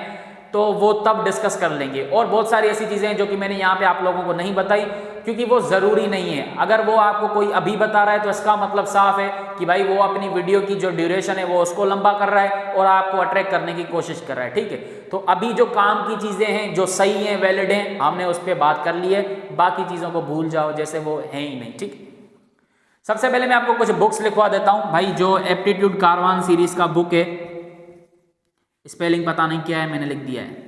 तो वो तब डिस्कस कर लेंगे। और बहुत सारी ऐसी चीज़ें हैं जो कि मैंने यहाँ पे आप लोगों को नहीं बताई, क्योंकि वो ज़रूरी नहीं है। अगर वो आपको कोई अभी बता रहा है तो इसका मतलब साफ है कि भाई वो अपनी वीडियो की जो ड्यूरेशन है वो उसको लंबा कर रहा है और आपको अट्रैक्ट करने की कोशिश कर रहा है, ठीक है। तो अभी जो काम की चीज़ें हैं, जो सही हैं, वैलिड हैं, हमने उस पर बात कर ली है। बाकी चीज़ों को भूल जाओ जैसे वो है ही नहीं, ठीक। सबसे पहले मैं आपको कुछ बुक्स लिखवा देता हूँ भाई। जो एप्टीट्यूड कारवान सीरीज का बुक है, स्पेलिंग पता नहीं क्या है, मैंने लिख दिया है,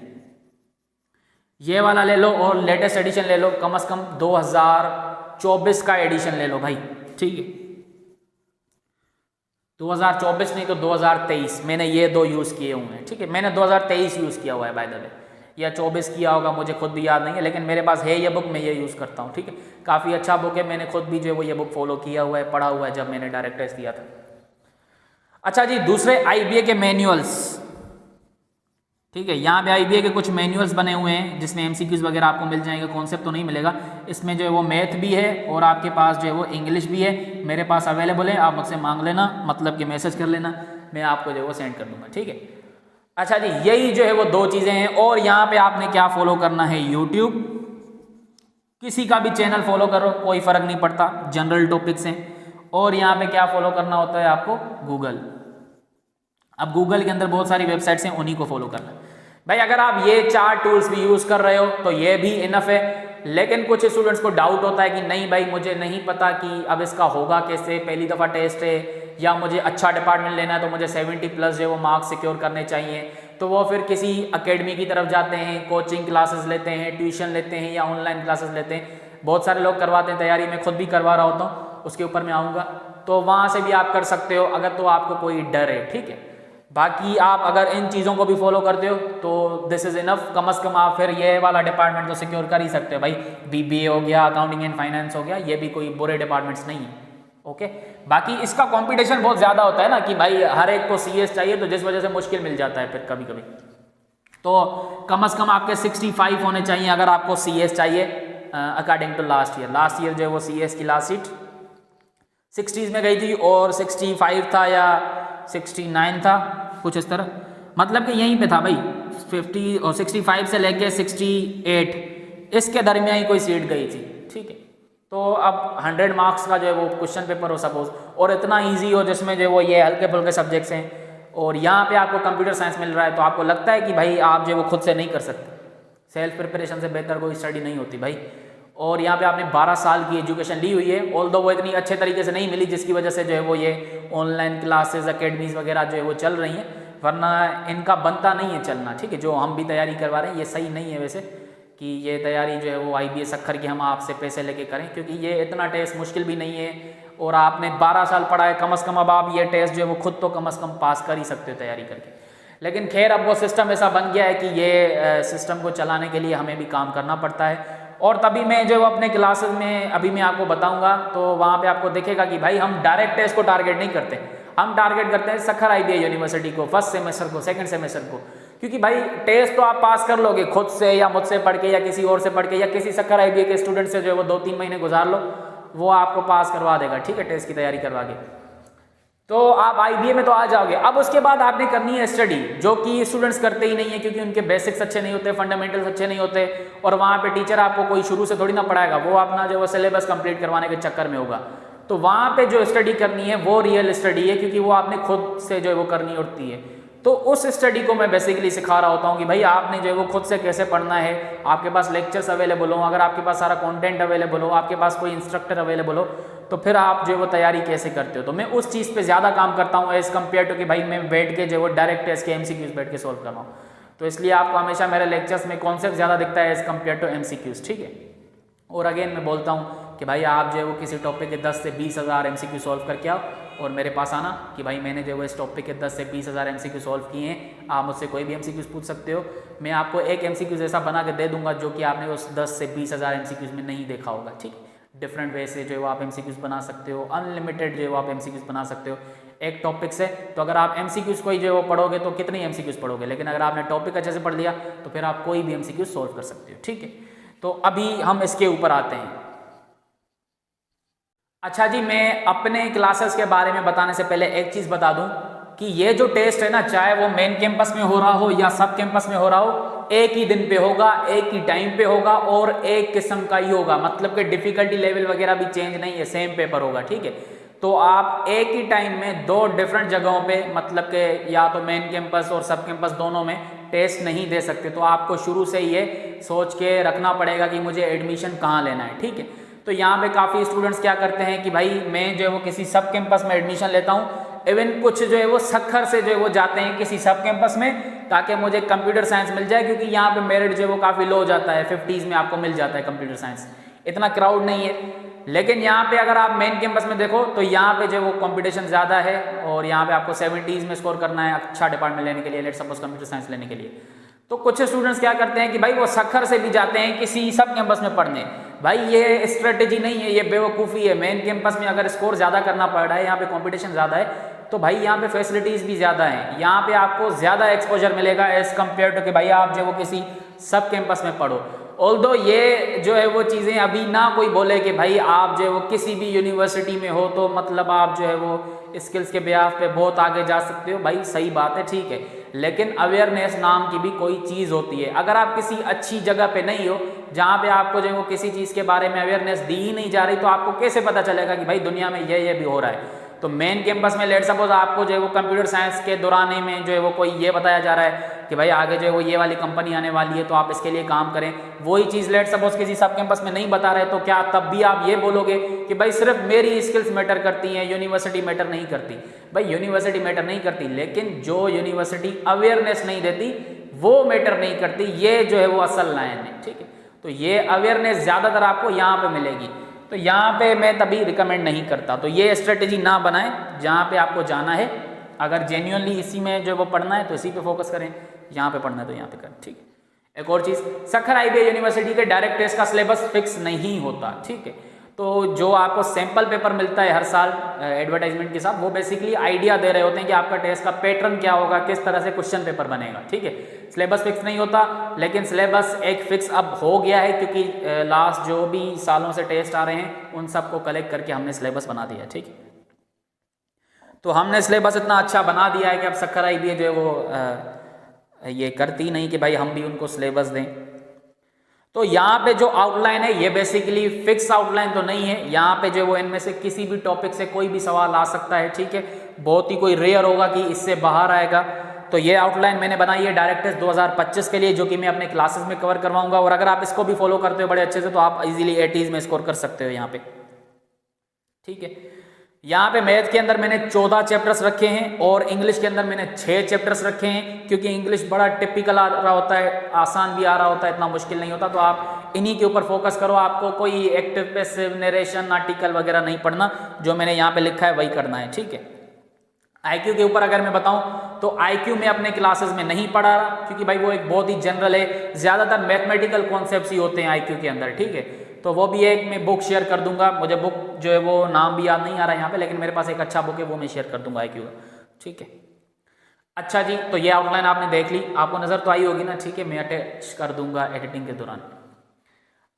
ये वाला ले लो और लेटेस्ट एडिशन ले लो, कम से कम 2024 का एडिशन ले लो भाई, ठीक है। 2024 नहीं तो 2023, मैंने ये दो यूज़ किए हुए हैं, ठीक है। मैंने 2023 यूज़ किया हुआ है बाय द वे, या 24 किया होगा, मुझे खुद भी याद नहीं है, लेकिन मेरे पास है ये बुक, मैं ये यूज़ करता हूँ, ठीक है। काफ़ी अच्छा बुक है, मैंने खुद भी जो है वो ये बुक फॉलो किया हुआ है, पढ़ा हुआ है जब मैंने डायरेक्ट टेस्ट दिया था। अच्छा जी, दूसरे IBA के मैनुअल्स, ठीक है। यहाँ पे IBA के कुछ मैनुअल्स बने हुए हैं जिसमें MCQs वगैरह आपको मिल जाएंगे, कॉन्सेप्ट तो नहीं मिलेगा। इसमें जो है वो मैथ भी है और आपके पास जो है वो इंग्लिश भी है। मेरे पास अवेलेबल है, आप मुझसे मांग लेना, मतलब कि मैसेज कर लेना, मैं आपको जो है वो सेंड कर दूंगा, ठीक है। अच्छा जी, यही जो है वो दो चीज़ें हैं। और यहाँ पे आपने क्या फॉलो करना है, यूट्यूब, किसी का भी चैनल फॉलो करो, कोई फ़र्क नहीं पड़ता, जनरल टॉपिक्स हैं। और यहाँ पे क्या फॉलो करना होता है आपको, गूगल। अब गूगल के अंदर बहुत सारी वेबसाइट्स हैं, उन्हीं को फॉलो करना है भाई। अगर आप ये 4 टूल्स भी यूज़ कर रहे हो तो ये भी इनफ है। लेकिन कुछ स्टूडेंट्स को डाउट होता है कि नहीं भाई, मुझे नहीं पता कि अब इसका होगा कैसे, पहली दफ़ा टेस्ट है, या मुझे अच्छा डिपार्टमेंट लेना है तो मुझे 70+ जो है वो मार्क्स सिक्योर करने चाहिए। तो वो फिर किसी अकेडमी की तरफ जाते हैं, कोचिंग क्लासेस लेते हैं, ट्यूशन लेते हैं, या ऑनलाइन क्लासेस लेते हैं। बहुत सारे लोग करवाते हैं तैयारी, मैं खुद भी करवा रहा होता हूँ, उसके ऊपर मैं आऊँगा। तो वहाँ से भी आप कर सकते हो अगर तो आपको कोई डर है, ठीक है। बाकी आप अगर इन चीज़ों को भी फॉलो करते हो तो दिस इज़ इनफ। कम से कम आप फिर ये वाला डिपार्टमेंट तो सिक्योर कर ही सकते हो भाई। BBA हो गया, अकाउंटिंग एंड फाइनेंस हो गया, ये भी कोई बुरे डिपार्टमेंट्स नहीं है, ओके। बाकी इसका कंपटीशन बहुत ज़्यादा होता है ना कि भाई हर एक को CS चाहिए, तो जिस वजह से मुश्किल मिल जाता है फिर कभी कभी। तो कम से कम आपके 65 होने चाहिए अगर आपको CS चाहिए, अकॉर्डिंग टू लास्ट ईयर जो है वो CS की लास्ट सीट 60s में गई थी और 65 था या 69 था, कुछ इस तरह, मतलब कि यहीं पे था भाई। 50 और 65 से लेके 68 इसके दरमियान ही कोई सीट गई थी, ठीक है। तो अब 100 मार्क्स का जो है वो क्वेश्चन पेपर हो सपोज, और इतना इजी हो जिसमें जो है वो ये हल्के फुल्के सब्जेक्ट्स हैं, और यहाँ पे आपको कंप्यूटर साइंस मिल रहा है, तो आपको लगता है कि भाई आप जो है वो खुद से नहीं कर सकते। सेल्फ प्रिपरेशन से बेहतर कोई स्टडी नहीं होती भाई। और यहाँ पे आपने 12 साल की एजुकेशन ली हुई है, ऑल्दो वो इतनी अच्छे तरीके से नहीं मिली जिसकी वजह से जो है वो ये ऑनलाइन क्लासेस, अकेडमीज वगैरह जो है वो चल रही हैं, वरना इनका बनता नहीं है चलना, ठीक है। जो हम भी तैयारी करवा रहे हैं ये सही नहीं है वैसे, कि ये तैयारी जो है वो IBS अक्खर की हम आपसे पैसे लेके करें, क्योंकि ये इतना टेस्ट मुश्किल भी नहीं है और आपने 12 साल पढ़ा है, कम से कम अब आप ये टेस्ट जो है वो खुद तो कम से कम पास कर ही सकते हो तैयारी करके। लेकिन खैर अब वो सिस्टम ऐसा बन गया है कि ये सिस्टम को चलाने के लिए हमें भी काम करना पड़ता है। और तभी मैं जो अपने क्लासेस में अभी मैं आपको बताऊंगा तो वहाँ पे आपको दिखेगा कि भाई हम डायरेक्ट टेस्ट को टारगेट नहीं करते, हम टारगेट करते हैं सखर IBA यूनिवर्सिटी को, फर्स्ट सेमेस्टर को, सेकंड सेमेस्टर को। क्योंकि भाई टेस्ट तो आप पास कर लोगे खुद से या मुझसे पढ़ के या किसी और से पढ़ के या किसी सखर IBA के स्टूडेंट से जो है वो 2-3 महीने गुजार लो, वो आपको पास करवा देगा, ठीक है, टेस्ट की तैयारी करवा के। तो आप IBA में तो आ जाओगे। अब उसके बाद आपने करनी है स्टडी, जो कि स्टूडेंट्स करते ही नहीं है, क्योंकि उनके बेसिक्स अच्छे नहीं होते, फंडामेंटल्स अच्छे नहीं होते, और वहाँ पे टीचर आपको कोई शुरू से थोड़ी ना पढ़ाएगा, वो अपना जो है सिलेबस कंप्लीट करवाने के चक्कर में होगा। तो वहाँ पे जो स्टडी करनी है वो रियल स्टडी है, क्योंकि वो आपने खुद से जो है वो करनी होती है। तो उस स्टडी को मैं बेसिकली सिखा रहा होता हूँ कि भाई आपने जो है वो खुद से कैसे पढ़ना है, आपके पास लेक्चर्स अवेलेबल हो, अगर आपके पास सारा कंटेंट अवेलेबल हो, आपके पास कोई इंस्ट्रक्टर अवेलेबल हो, तो फिर आप जो है वो तैयारी कैसे करते हो। तो मैं उस चीज़ पे ज़्यादा काम करता हूँ एज़ कम्पेयर टू कि भाई मैं बैठ के जो है वो डायरेक्ट टेस्ट के MCQs बैठ के सॉल्व कर रहा हूँ। तो इसलिए आपको हमेशा मेरे लेक्चर्स में कॉन्सेप्ट ज़्यादा दिखता है एज़ कम्पेयर टू MCQs, ठीक है। और अगेन मैं बोलता हूँ कि भाई आप जो है वो किसी टॉपिक के 10 से 20 हज़ार MCQ सॉल्व करके आओ और मेरे पास आना कि भाई मैंने जो है वो इस टॉपिक के 10 से 20 हज़ार MCQ सॉल्व किए हैं। आप मुझसे कोई भी MCQs पूछ सकते हो, मैं आपको एक MCQs ऐसा बना के दे दूंगा जो कि आपने उस 10 से 20 हज़ार MCQs में नहीं देखा होगा, ठीक। डिफरेंट वे से जो है वो आप MCQs बना सकते हो, अनलिमिटेड जो है वो आप MCQs बना सकते हो एक टॉपिक से। तो अगर आप MCQs को ही जो है वो पढ़ोगे तो कितनी MCQs पढ़ोगे, लेकिन अगर आपने टॉपिक अच्छे से पढ़ लिया तो फिर आप कोई भी MCQs सॉल्व कर सकते हो, ठीक है। तो अभी हम इसके ऊपर आते हैं। अच्छा जी, मैं अपने क्लासेस के बारे में बताने से पहले एक चीज़ बता दूं कि ये जो टेस्ट है ना, चाहे वो मेन कैंपस में हो रहा हो या सब कैंपस में हो रहा हो, एक ही दिन पे होगा, एक ही टाइम पे होगा और एक किस्म का ही होगा। मतलब कि डिफिकल्टी लेवल वगैरह भी चेंज नहीं है, सेम पेपर होगा, ठीक है। तो आप एक ही टाइम में 2 डिफरेंट जगहों पे, मतलब कि या तो मेन कैंपस और सब कैंपस दोनों में टेस्ट नहीं दे सकते। तो आपको शुरू से ये सोच के रखना पड़ेगा कि मुझे एडमिशन कहाँ लेना है, ठीक है। तो यहाँ पे काफ़ी स्टूडेंट्स क्या करते हैं कि भाई मैं जो है वो किसी सब कैंपस में एडमिशन लेता हूँ, इवन कुछ जो है वो सखर से जो है वो जाते हैं किसी सब कैंपस में ताकि मुझे कंप्यूटर साइंस मिल जाए, क्योंकि यहाँ पे मेरिट जो है वो काफ़ी लो हो जाता है, 50s में आपको मिल जाता है कंप्यूटर साइंस, इतना क्राउड नहीं है। लेकिन यहाँ पे अगर आप मेन कैंपस में देखो तो यहाँ पे जो है वो कंपटीशन ज़्यादा है और यहाँ पे आपको 70s में स्कोर करना है अच्छा डिपार्टमेंट लेने के लिए, लेट्स सपोज कंप्यूटर साइंस लेने के लिए। तो कुछ स्टूडेंट्स क्या करते हैं कि भाई वो सखर से भी जाते हैं किसी सब कैंपस में पढ़ने। भाई ये स्ट्रेटेजी नहीं है, ये बेवकूफ़ी है। मेन कैंपस में अगर स्कोर ज़्यादा करना पड़ रहा है, यहाँ पे कंपटीशन ज़्यादा है, तो भाई यहाँ पे फैसिलिटीज़ भी ज़्यादा हैं, यहाँ पे आपको ज़्यादा एक्सपोजर मिलेगा एज़ कम्पेयर टू कि भाई आप जो वो किसी सब कैंपस में पढ़ो। ऑल्दो ये जो है वो चीज़ें अभी ना कोई बोले कि भाई आप जो है वो किसी भी यूनिवर्सिटी में हो तो मतलब आप जो है वो स्किल्स के बेहाफ पे बहुत आगे जा सकते हो। भाई सही बात है, ठीक है, लेकिन अवेयरनेस नाम की भी कोई चीज़ होती है। अगर आप किसी अच्छी जगह पे नहीं हो जहाँ पे आपको जो है वो किसी चीज़ के बारे में अवेयरनेस दी ही नहीं जा रही, तो आपको कैसे पता चलेगा कि भाई दुनिया में ये भी हो रहा है। तो मेन कैंपस में लेट सपोज आपको जो है वो कंप्यूटर साइंस के दौरान में जो है वो कोई ये बताया जा रहा है कि भाई आगे जो है वो ये वाली कंपनी आने वाली है तो आप इसके लिए काम करें, वही चीज़ लेट सपोज किसी सब कैंपस में नहीं बता रहे, तो क्या तब भी आप ये बोलोगे कि भाई सिर्फ मेरी स्किल्स मैटर करती हैं, यूनिवर्सिटी मैटर नहीं करती? भाई यूनिवर्सिटी मैटर नहीं करती, लेकिन जो यूनिवर्सिटी अवेयरनेस नहीं देती वो मैटर नहीं करती, ये जो है वो असल लाइन है, ठीक है। तो ये अवेयरनेस ज़्यादातर आपको यहाँ पर मिलेगी, तो यहाँ पे मैं तभी रिकमेंड नहीं करता। तो ये स्ट्रेटेजी ना बनाएं, जहाँ पे आपको जाना है अगर जेन्युइनली इसी में जो वो पढ़ना है तो इसी पे फोकस करें, यहाँ पे पढ़ना है तो यहाँ पे करें, ठीक है। एक और चीज़, सखर IBA यूनिवर्सिटी के डायरेक्ट टेस्ट का सिलेबस फिक्स नहीं होता, ठीक है। तो जो आपको सैंपल पेपर मिलता है हर साल एडवर्टाइजमेंट के साथ, वो बेसिकली आइडिया दे रहे होते हैं कि आपका टेस्ट का पैटर्न क्या होगा, किस तरह से क्वेश्चन पेपर बनेगा, ठीक है। सिलेबस फिक्स नहीं होता, लेकिन सिलेबस एक फिक्स अब हो गया है, क्योंकि लास्ट जो भी सालों से टेस्ट आ रहे हैं उन सबको कलेक्ट करके हमने सिलेबस बना दिया है, ठीक है। तो हमने सिलेबस इतना अच्छा बना दिया है कि अब सखर IBA जो है वो ये करती नहीं कि भाई हम भी उनको सिलेबस दें। तो यहाँ पे जो आउटलाइन है ये बेसिकली फिक्स आउटलाइन तो नहीं है, यहाँ पे जो वो इनमें से किसी भी टॉपिक से कोई भी सवाल आ सकता है, ठीक है। बहुत ही कोई रेयर होगा कि इससे बाहर आएगा। तो ये आउटलाइन मैंने बनाई है डायरेक्ट टेस्ट 2025 के लिए, जो कि मैं अपने क्लासेस में कवर करवाऊंगा, और अगर आप इसको भी फॉलो करते हो बड़े अच्छे से तो आप इजीली 80s में स्कोर कर सकते हो यहाँ पे, ठीक है। यहाँ पे मैथ के अंदर मैंने 14 चैप्टर्स रखे हैं और इंग्लिश के अंदर मैंने 6 चैप्टर्स रखे हैं, क्योंकि इंग्लिश बड़ा टिपिकल आ रहा होता है, आसान भी आ रहा होता है, इतना मुश्किल नहीं होता। तो आप इन्हीं के ऊपर फोकस करो, आपको कोई एक्टिव पैसिव नरेशन आर्टिकल वगैरह नहीं पढ़ना, जो मैंने यहाँ पे लिखा है वही करना है, ठीक है। IQ के ऊपर अगर मैं बताऊं तो IQ में अपने क्लासेस में नहीं पढ़ा रहा, क्योंकि भाई वो एक बहुत ही जनरल है, ज़्यादातर मैथमेटिकल कॉन्सेप्ट्स ही होते हैं IQ के अंदर, ठीक है। तो वो भी एक मैं बुक शेयर कर दूंगा, मुझे बुक जो है वो नाम भी याद नहीं आ रहा है यहाँ पे, लेकिन मेरे पास एक अच्छा बुक है, वो मैं शेयर कर दूंगा IQ का, ठीक है। अच्छा जी, तो ये आउटलाइन आपने देख ली, आपको नज़र तो आई होगी ना, ठीक है। मैं अटैच कर दूंगा एडिटिंग के दौरान।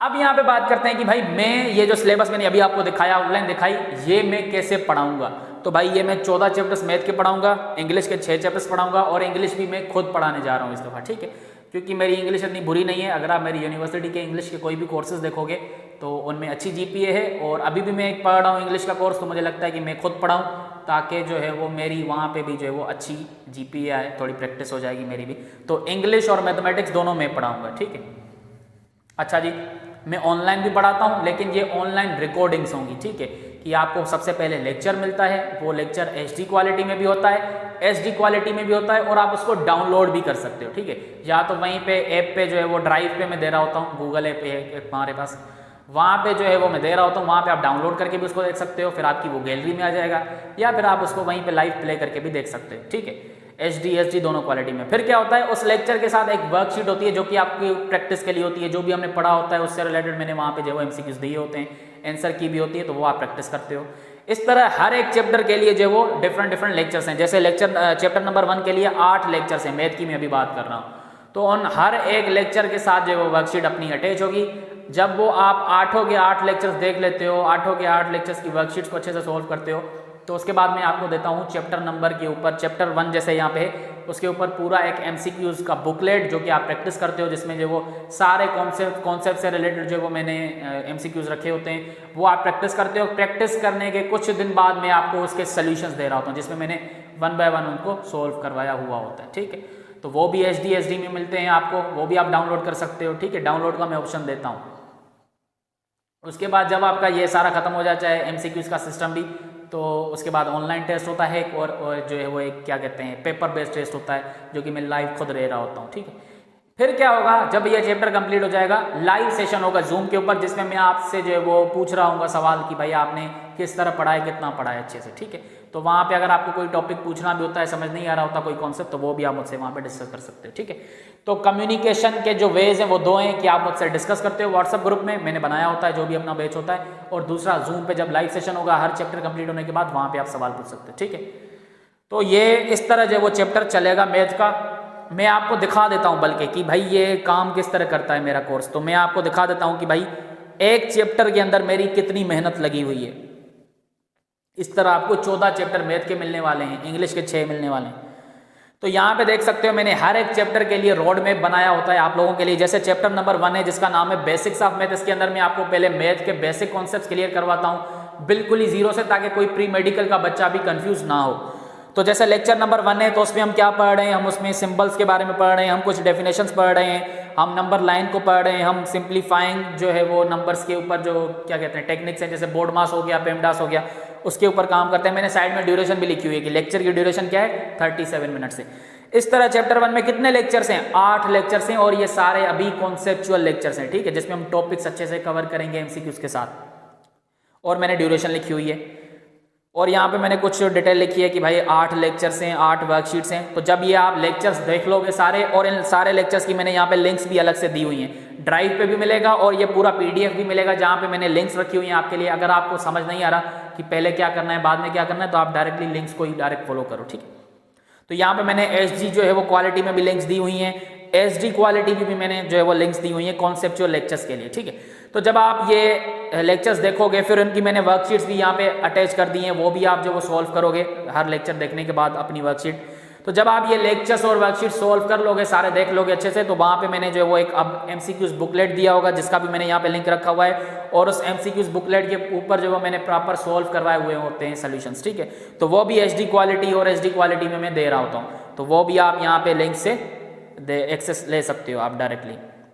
अब यहाँ पे बात करते हैं कि भाई मैं ये जो सिलेबस मैंने अभी आपको दिखाया, आउटलाइन दिखाई, ये मैं कैसे पढ़ाऊंगा। तो भाई ये मैं 14 चैप्टर्स मैथ के पढ़ाऊंगा, इंग्लिश के 6 चैप्टर्स पढ़ाऊंगा, और इंग्लिश भी मैं खुद पढ़ाने जा रहा हूँ इस दफ़ा, ठीक है। क्योंकि मेरी इंग्लिश इतनी बुरी नहीं है, अगर आप मेरी यूनिवर्सिटी के इंग्लिश के कोई भी कोर्सेज देखोगे तो उनमें अच्छी GPA है, और अभी भी मैं एक पढ़ रहा हूँ इंग्लिश का कोर्स, तो मुझे लगता है कि मैं खुद पढ़ाऊँ ताकि जो है वो मेरी वहाँ पे भी जो है वो अच्छी GPA आए, थोड़ी प्रैक्टिस हो जाएगी मेरी भी। तो इंग्लिश और मैथमेटिक्स दोनों मैं पढ़ाऊँगा, ठीक है। अच्छा जी, मैं ऑनलाइन भी पढ़ाता हूँ, लेकिन ये ऑनलाइन रिकॉर्डिंग्स होंगी, ठीक है। कि आपको सबसे पहले लेक्चर मिलता है, वो लेक्चर HD क्वालिटी में भी होता है, SD क्वालिटी में भी होता है, और आप उसको डाउनलोड भी कर सकते हो, ठीक है। या तो वहीं पे ऐप पे जो है वो ड्राइव पे मैं दे रहा होता हूँ, गूगल ऐप है हमारे पास, वहाँ पे जो है वो मैं दे रहा होता हूँ, वहाँ पे आप डाउनलोड करके भी उसको देख सकते हो, फिर आपकी वो गैलरी में आ जाएगा, या फिर आप उसको वहीं पे लाइव प्ले करके भी देख सकते हो, ठीक है। HD SD दोनों क्वालिटी में। फिर क्या होता है, उस लेक्चर के साथ एक वर्कशीट होती है जो कि आपकी प्रैक्टिस के लिए होती है, जो भी हमने पढ़ा होता है उससे रिलेटेड मैंने वहाँ पे जो है MCQs दिए होते हैं, आंसर की भी होती है, तो वो आप प्रैक्टिस करते हो। इस तरह हर एक चैप्टर के लिए जो वो डिफरेंट लेक्चर्स हैं। जैसे चैप्टर नंबर 1 के लिए 8 लेक्चर्स हैं, मैथ की मैं अभी बात कर रहा हूँ, तो उन हर एक लेक्चर के साथ जो वो वर्कशीट अपनी अटैच होगी। जब वो आप 8 के 8 लेक्चर्स देख लेते हो, 8 के 8 लेक्चर्स की वर्कशीट्स को अच्छे से सोल्व करते हो, तो उसके बाद मैं आपको देता हूँ चैप्टर नंबर के ऊपर, चैप्टर 1 जैसे यहाँ पे है उसके ऊपर पूरा एक MCQs का बुकलेट जो कि आप प्रैक्टिस करते हो, जिसमें जो वो सारे कॉन्सेप्ट से रिलेटेड जो वो मैंने MCQs रखे होते हैं वो आप प्रैक्टिस करते हो। प्रैक्टिस करने के कुछ दिन बाद मैं आपको उसके सोल्यूशंस दे रहा होता हूँ, जिसमें मैंने 1 बाय 1 उनको सोल्व करवाया हुआ होता है, ठीक है। तो वो भी HD में मिलते हैं आपको, वो भी आप डाउनलोड कर सकते हो, ठीक है। डाउनलोड का मैं ऑप्शन देता हूँ। उसके बाद जब आपका ये सारा खत्म हो जाता है MCQs का सिस्टम भी, तो उसके बाद ऑनलाइन टेस्ट होता है और जो है वो एक क्या कहते हैं पेपर बेस्ड टेस्ट होता है, जो कि मैं लाइव खुद रह रहा होता हूँ, ठीक है। फिर क्या होगा, जब ये चैप्टर कंप्लीट हो जाएगा, लाइव सेशन होगा जूम के ऊपर, जिसमें मैं आपसे जो है वो पूछ रहा हूँ सवाल कि भाई आपने किस तरह पढ़ा है, कितना पढ़ा है अच्छे से, ठीक है। तो वहाँ पे अगर आपको कोई टॉपिक पूछना भी होता है, समझ नहीं आ रहा होता कोई कॉन्सेप्ट, तो वो भी आप मुझसे वहाँ पे डिस्कस कर सकते हो, ठीक है। तो कम्युनिकेशन के जो वेज हैं वो 2 हैं कि आप मुझसे डिस्कस करते हो व्हाट्सएप ग्रुप में, मैंने बनाया होता है जो भी अपना बैच होता है, और दूसरा जूम पे जब लाइव सेशन होगा हर चैप्टर कंप्लीट होने के बाद, वहाँ पे आप सवाल पूछ सकते हो, ठीक है। तो ये इस तरह जो वो चैप्टर चलेगा मैथ का। मैं आपको दिखा देता हूँ बल्कि कि भाई ये काम किस तरह करता है मेरा कोर्स। तो मैं आपको दिखा देता हूँ कि भाई एक चैप्टर के अंदर मेरी कितनी मेहनत लगी हुई है। इस तरह आपको 14 चैप्टर मैथ के मिलने वाले हैं, इंग्लिश के 6 मिलने वाले हैं। तो यहाँ पे देख सकते हो मैंने हर एक चैप्टर के लिए रोड मैप बनाया होता है आप लोगों के लिए। जैसे चैप्टर नंबर 1 है जिसका नाम है बेसिक्स ऑफ मैथ, इसके अंदर मैं आपको पहले मैथ के बेसिक कॉन्सेप्ट्स क्लियर करवाता हूँ बिल्कुल ही जीरो से, ताकि कोई प्री मेडिकल का बच्चा भी कंफ्यूज ना हो। तो जैसे लेक्चर नंबर 1 है तो उसमें हम क्या पढ़ रहे हैं, हम उसमें सिंबल्स के बारे में पढ़ रहे हैं, हम कुछ डेफिनेशंस पढ़ रहे हैं, हम नंबर लाइन को पढ़ रहे हैं, हम सिंप्लीफाइंग जो है वो नंबर्स के ऊपर जो क्या कहते हैं टेक्निक्स हैं, जैसे बोर्ड मास हो गया, पेमडास हो गया, उसके ऊपर काम करते हैं। मैंने साइड में ड्यूरेशन भी लिखी हुई है कि लेक्चर की ड्यूरेशन क्या है 37 मिनट से। इस तरह चैप्टर 1 में कितने लेक्चर्स हैं, 8 लेक्चर्स हैं, और ये सारे अभी कॉन्सेप्चुअल लेक्चर्स हैं, ठीक है, जिसमें हम टॉपिक्स अच्छे से कवर करेंगे MCQs के साथ। और मैंने ड्यूरेशन लिखी हुई है, और यहाँ पे मैंने कुछ डिटेल लिखी है कि भाई 8 लेक्चर्स हैं, 8 वर्कशीट्स हैं। तो जब ये आप लेक्चर्स देख लोगे सारे, और इन सारे लेक्चर्स की मैंने यहाँ पे लिंक्स भी अलग से दी हुई हैं, ड्राइव पे भी मिलेगा और ये पूरा PDF भी मिलेगा, जहाँ पे मैंने लिंक्स रखी हुई हैं आपके लिए। अगर आपको समझ नहीं आ रहा कि पहले क्या करना है बाद में क्या करना है, तो आप डायरेक्टली लिंक्स को ही डायरेक्ट फॉलो करो, ठीक है। तो यहाँ पे मैंने SG जो है वो क्वालिटी में भी लिंक्स दी हुई हैं, SD क्वालिटी भी मैंने जो है वो लिंक्स दी हुई हैं कॉन्सेप्चुअल लेक्चर्स के लिए, ठीक है। तो जब आप ये लेक्चर्स देखोगे, फिर उनकी मैंने वर्कशीट्स भी यहाँ पे अटैच कर दी हैं, वो भी आप जो वो सॉल्व करोगे हर लेक्चर देखने के बाद अपनी वर्कशीट। तो जब आप ये लेक्चर्स और वर्कशीट सॉल्व कर लोगे, सारे देख लोगे अच्छे से, तो वहाँ पे मैंने जो है वो एक अब MCQs बुकलेट दिया होगा, जिसका भी मैंने यहाँ पे लिंक रखा हुआ है, और उस MCQs बुकलेट के ऊपर जो वो मैंने प्रॉपर सॉल्व करवाए हुए होते हैं सोल्यूशंस, ठीक है। तो वो भी HD क्वालिटी और SD क्वालिटी में मैं दे रहा होता हूँ, तो वो भी आप यहाँ पे लिंक से एक्सेस ले सकते हो आप डायरेक्टली,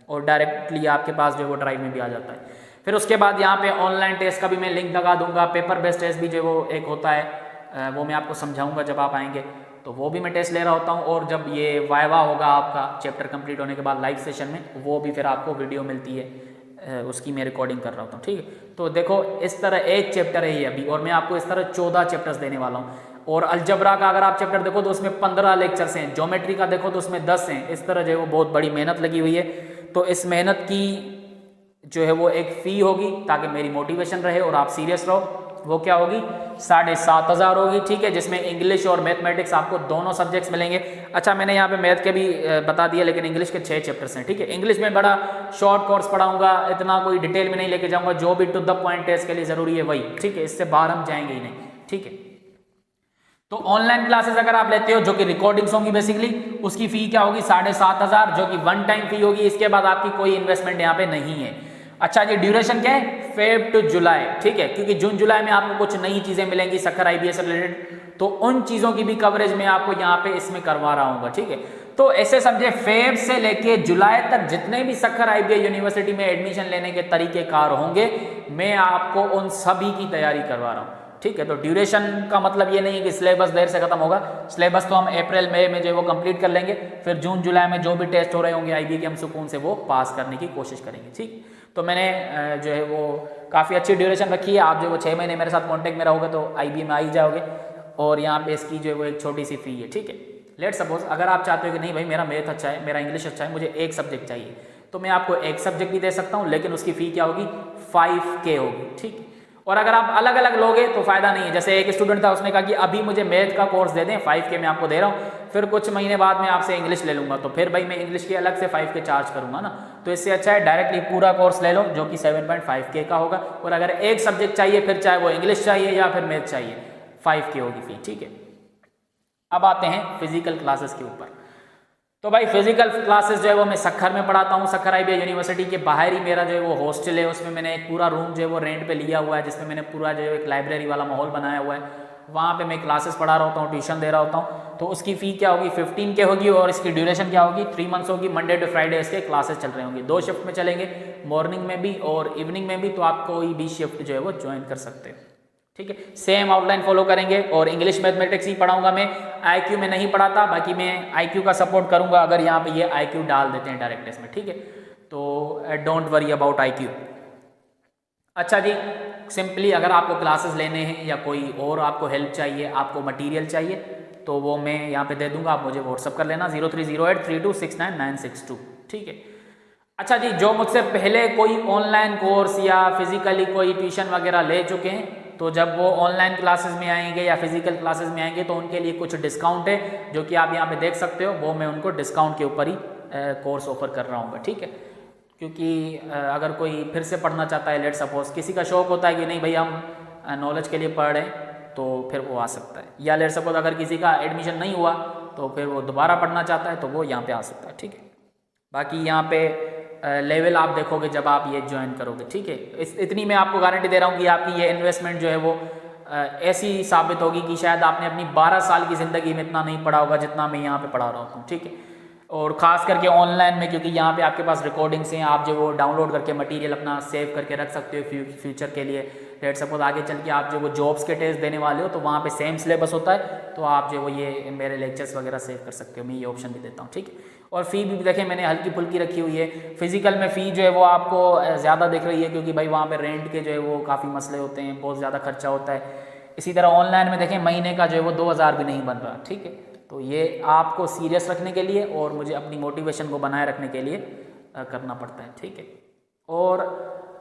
और डायरेक्टली आपके पास जो वो ड्राइव में भी आ जाता है। फिर उसके बाद यहाँ पे ऑनलाइन टेस्ट का भी मैं लिंक लगा दूंगा, पेपर बेस्ड टेस्ट भी जो वो एक होता है, वो मैं आपको समझाऊंगा जब आप आएंगे, तो वो भी मैं टेस्ट ले रहा होता हूँ। और जब ये वाइवा होगा आपका चैप्टर कंप्लीट होने के बाद लाइव सेशन में, वो भी फिर आपको वीडियो मिलती है, उसकी मैं रिकॉर्डिंग कर रहा होता हूँ, ठीक है। तो देखो इस तरह एक चैप्टर है ये अभी, और मैं आपको इस तरह 14 चैप्टर्स देने वाला हूँ। और अलजबरा का अगर आप चैप्टर देखो तो उसमें 15 लेक्चर्स हैं, ज्योमेट्री का देखो तो उसमें 10 हैं। इस तरह जो है वो बहुत बड़ी मेहनत लगी हुई है। तो इस मेहनत की जो है वो एक फ़ी होगी, ताकि मेरी मोटिवेशन रहे और आप सीरियस रहो। वो क्या होगी, 7,500 होगी, ठीक है, जिसमें इंग्लिश और मैथमेटिक्स आपको दोनों सब्जेक्ट्स मिलेंगे। अच्छा, मैंने यहाँ पे मैथ के भी बता दिया, लेकिन इंग्लिश के 6 चैप्टर्स हैं, ठीक है। इंग्लिश में बड़ा शॉर्ट कोर्स पढ़ाऊंगा, इतना कोई डिटेल में नहीं लेके जाऊँगा, जो भी टू द पॉइंट टेस्ट के लिए ज़रूरी है वही, ठीक है, इससे बाहर हम जाएंगे ही नहीं, ठीक है। तो ऑनलाइन क्लासेस अगर आप लेते हो जो कि रिकॉर्डिंग्स होंगी बेसिकली, उसकी फ़ी क्या होगी 7,500, जो कि 1 टाइम फ़ी होगी। इसके बाद आपकी कोई इन्वेस्टमेंट यहाँ पे नहीं है। अच्छा जी, ड्यूरेशन क्या है, Feb to जुलाई, ठीक है, क्योंकि जून जुलाई में आपको कुछ नई चीज़ें मिलेंगी सक्कर IBS रिलेटेड, तो उन चीज़ों की भी कवरेज मैं आपको यहाँ पे इसमें करवा रहा हूँ, ठीक है। तो ऐसे समझे फेब से लेके जुलाई तक जितने भी सक्कर IBS यूनिवर्सिटी में एडमिशन लेने के तरीक़ेकार होंगे, मैं आपको उन सभी की तैयारी करवा रहा हूँ, ठीक है। तो ड्यूरेशन का मतलब ये नहीं है कि सिलेबस देर से खत्म होगा। सिलेबस तो हम अप्रैल मई में जो है वो कंप्लीट कर लेंगे, फिर जून जुलाई में जो भी टेस्ट हो रहे होंगे IB के, हम सुकून से वो पास करने की कोशिश करेंगे, ठीक। तो मैंने जो है वो काफ़ी अच्छी ड्यूरेशन रखी है। आप जो वो 6 महीने मेरे साथ कॉन्टैक्ट में रहोगे तो IB में आ ही जाओगे, और यहाँ पे इसकी जो है वो एक छोटी सी फ़ी है, ठीक है। लेट सपोज अगर आप चाहते हो कि नहीं भाई मेरा मैथ अच्छा है, मेरा इंग्लिश अच्छा है, मुझे एक सब्जेक्ट चाहिए, तो मैं आपको एक सब्जेक्ट भी दे सकता हूँ, लेकिन उसकी फ़ी क्या होगी 5K होगी, ठीक। और अगर आप अलग अलग लोगे तो फ़ायदा नहीं है। जैसे एक स्टूडेंट था, उसने कहा कि अभी मुझे मैथ का कोर्स दे दें, 5K मैं आपको दे रहा हूँ, फिर कुछ महीने बाद मैं आपसे इंग्लिश ले लूँगा, तो फिर भाई मैं इंग्लिश के अलग से 5K चार्ज करूँगा ना। तो इससे अच्छा है डायरेक्टली पूरा कोर्स ले लो जो कि 7.5K का होगा। और अगर एक सब्जेक्ट चाहिए, फिर चाहे वो इंग्लिश चाहिए या फिर मैथ चाहिए, 5 की होगी फ़ी, ठीक है। अब आते हैं फिजिकल क्लासेस के ऊपर। तो भाई फिजिकल क्लासेस जो है वो मैं सक्खर में पढ़ाता हूँ। सक्खर IBA यूनिवर्सिटी के बाहर ही मेरा जो है वो हॉस्टल है, उसमें मैंने एक पूरा रूम जो है वो रेंट पे लिया हुआ है, जिसमें मैंने पूरा जो है एक लाइब्रेरी वाला माहौल बनाया हुआ है। वहाँ पे मैं क्लासेस पढ़ा रहा होता हूँ, ट्यूशन दे रहा होता हूँ। तो उसकी फ़ी क्या होगी, 15 के होगी, और इसकी ड्यूरेशन क्या होगी, 3 मंथ्स होगी। मंडे टू फ्राइडे इसके क्लासेस चल रहे होंगे, 2 शिफ्ट में चलेंगे, मॉर्निंग में भी और इवनिंग में भी। तो आप कोई भी शिफ्ट जो है वो ज्वाइन कर सकते हो, ठीक है। सेम आउटलाइन फॉलो करेंगे। और इंग्लिश मैथमेटिक्स ही पढ़ाऊंगा मैं, IQ में नहीं पढ़ाता, बाकी मैं IQ का सपोर्ट करूंगा अगर यहाँ पे ये IQ डाल देते हैं डायरेक्ट टेस्ट में, ठीक है। तो डोंट वरी अबाउट IQ। अच्छा जी, सिंपली अगर आपको क्लासेस लेने हैं या कोई और आपको हेल्प चाहिए, आपको मटीरियल चाहिए, तो वो मैं यहाँ पे दे दूंगा, आप मुझे व्हाट्सअप कर लेना 030832699962, ठीक है। अच्छा जी, जो मुझसे पहले कोई ऑनलाइन कोर्स या फिजिकली कोई ट्यूशन वगैरह ले चुके हैं, तो जब वो ऑनलाइन क्लासेस में आएंगे या फिजिकल क्लासेस में आएंगे तो उनके लिए कुछ डिस्काउंट है, जो कि आप यहाँ पे देख सकते हो। वो मैं उनको डिस्काउंट के ऊपर ही कोर्स ऑफर कर रहा हूँ, ठीक है। क्योंकि अगर कोई फिर से पढ़ना चाहता है, लेट सपोज किसी का शौक होता है कि नहीं भाई हम नॉलेज के लिए पढ़ रहे हैं, तो फिर वो आ सकता है। या लेट सपोज अगर किसी का एडमिशन नहीं हुआ तो फिर वो दोबारा पढ़ना चाहता है, तो वो यहाँ पे आ सकता है, ठीक है। बाकी यहाँ पे लेवल आप देखोगे जब आप ये ज्वाइन करोगे, ठीक है। इतनी मैं आपको गारंटी दे रहा हूँ कि आपकी ये इन्वेस्टमेंट जो है वो ऐसी साबित होगी कि शायद आपने अपनी 12 साल की ज़िंदगी में इतना नहीं पढ़ा होगा जितना मैं यहाँ पे पढ़ा रहा हूँ, ठीक है। और ख़ास करके ऑनलाइन में, क्योंकि यहाँ पे आपके पास रिकॉर्डिंग्स हैं, आप जो वो डाउनलोड करके मटेरियल अपना सेव करके रख सकते हो फ्यूचर के लिए। लेट सपोज आगे चल के आप जो वो जॉब्स के टेस्ट देने वाले हो, तो वहाँ पे सेम सिलेबस होता है, तो आप जो वो ये मेरे लेक्चर्स वगैरह सेव कर सकते हो। मैं ये ऑप्शन भी देता हूँ, ठीक है। और फ़ी भी देखें मैंने हल्की फुल्की रखी हुई है। फिजिकल में फ़ी जो है वो आपको ज़्यादा दिख रही है, क्योंकि भाई वहाँ पे रेंट के जो है वो काफ़ी मसले होते हैं, बहुत ज़्यादा खर्चा होता है। इसी तरह ऑनलाइन में देखें महीने का जो है वो 2000 भी नहीं बन रहा, ठीक है। तो ये आपको सीरियस रखने के लिए और मुझे अपनी मोटिवेशन को बनाए रखने के लिए करना पड़ता है, ठीक है। और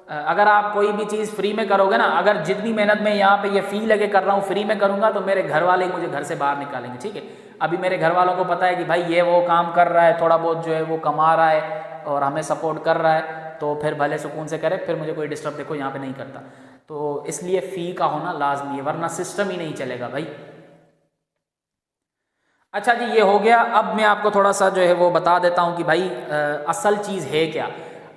अगर आप कोई भी चीज़ फ्री में करोगे ना, अगर जितनी मेहनत मैं यहाँ पे ये फ़ी लगे कर रहा हूँ फ्री में करूँगा, तो मेरे घर वाले मुझे घर से बाहर निकालेंगे, ठीक है। अभी मेरे घर वालों को पता है कि भाई ये वो काम कर रहा है, थोड़ा बहुत जो है वो कमा रहा है और हमें सपोर्ट कर रहा है, तो फिर भले सुकून से करे, फिर मुझे कोई डिस्टर्ब देखो यहाँ पे नहीं करता। तो इसलिए फ़ी का होना लाजमी है, वरना सिस्टम ही नहीं चलेगा भाई। अच्छा जी, ये हो गया। अब मैं आपको थोड़ा सा जो है वो बता देता हूँ कि भाई असल चीज़ है क्या।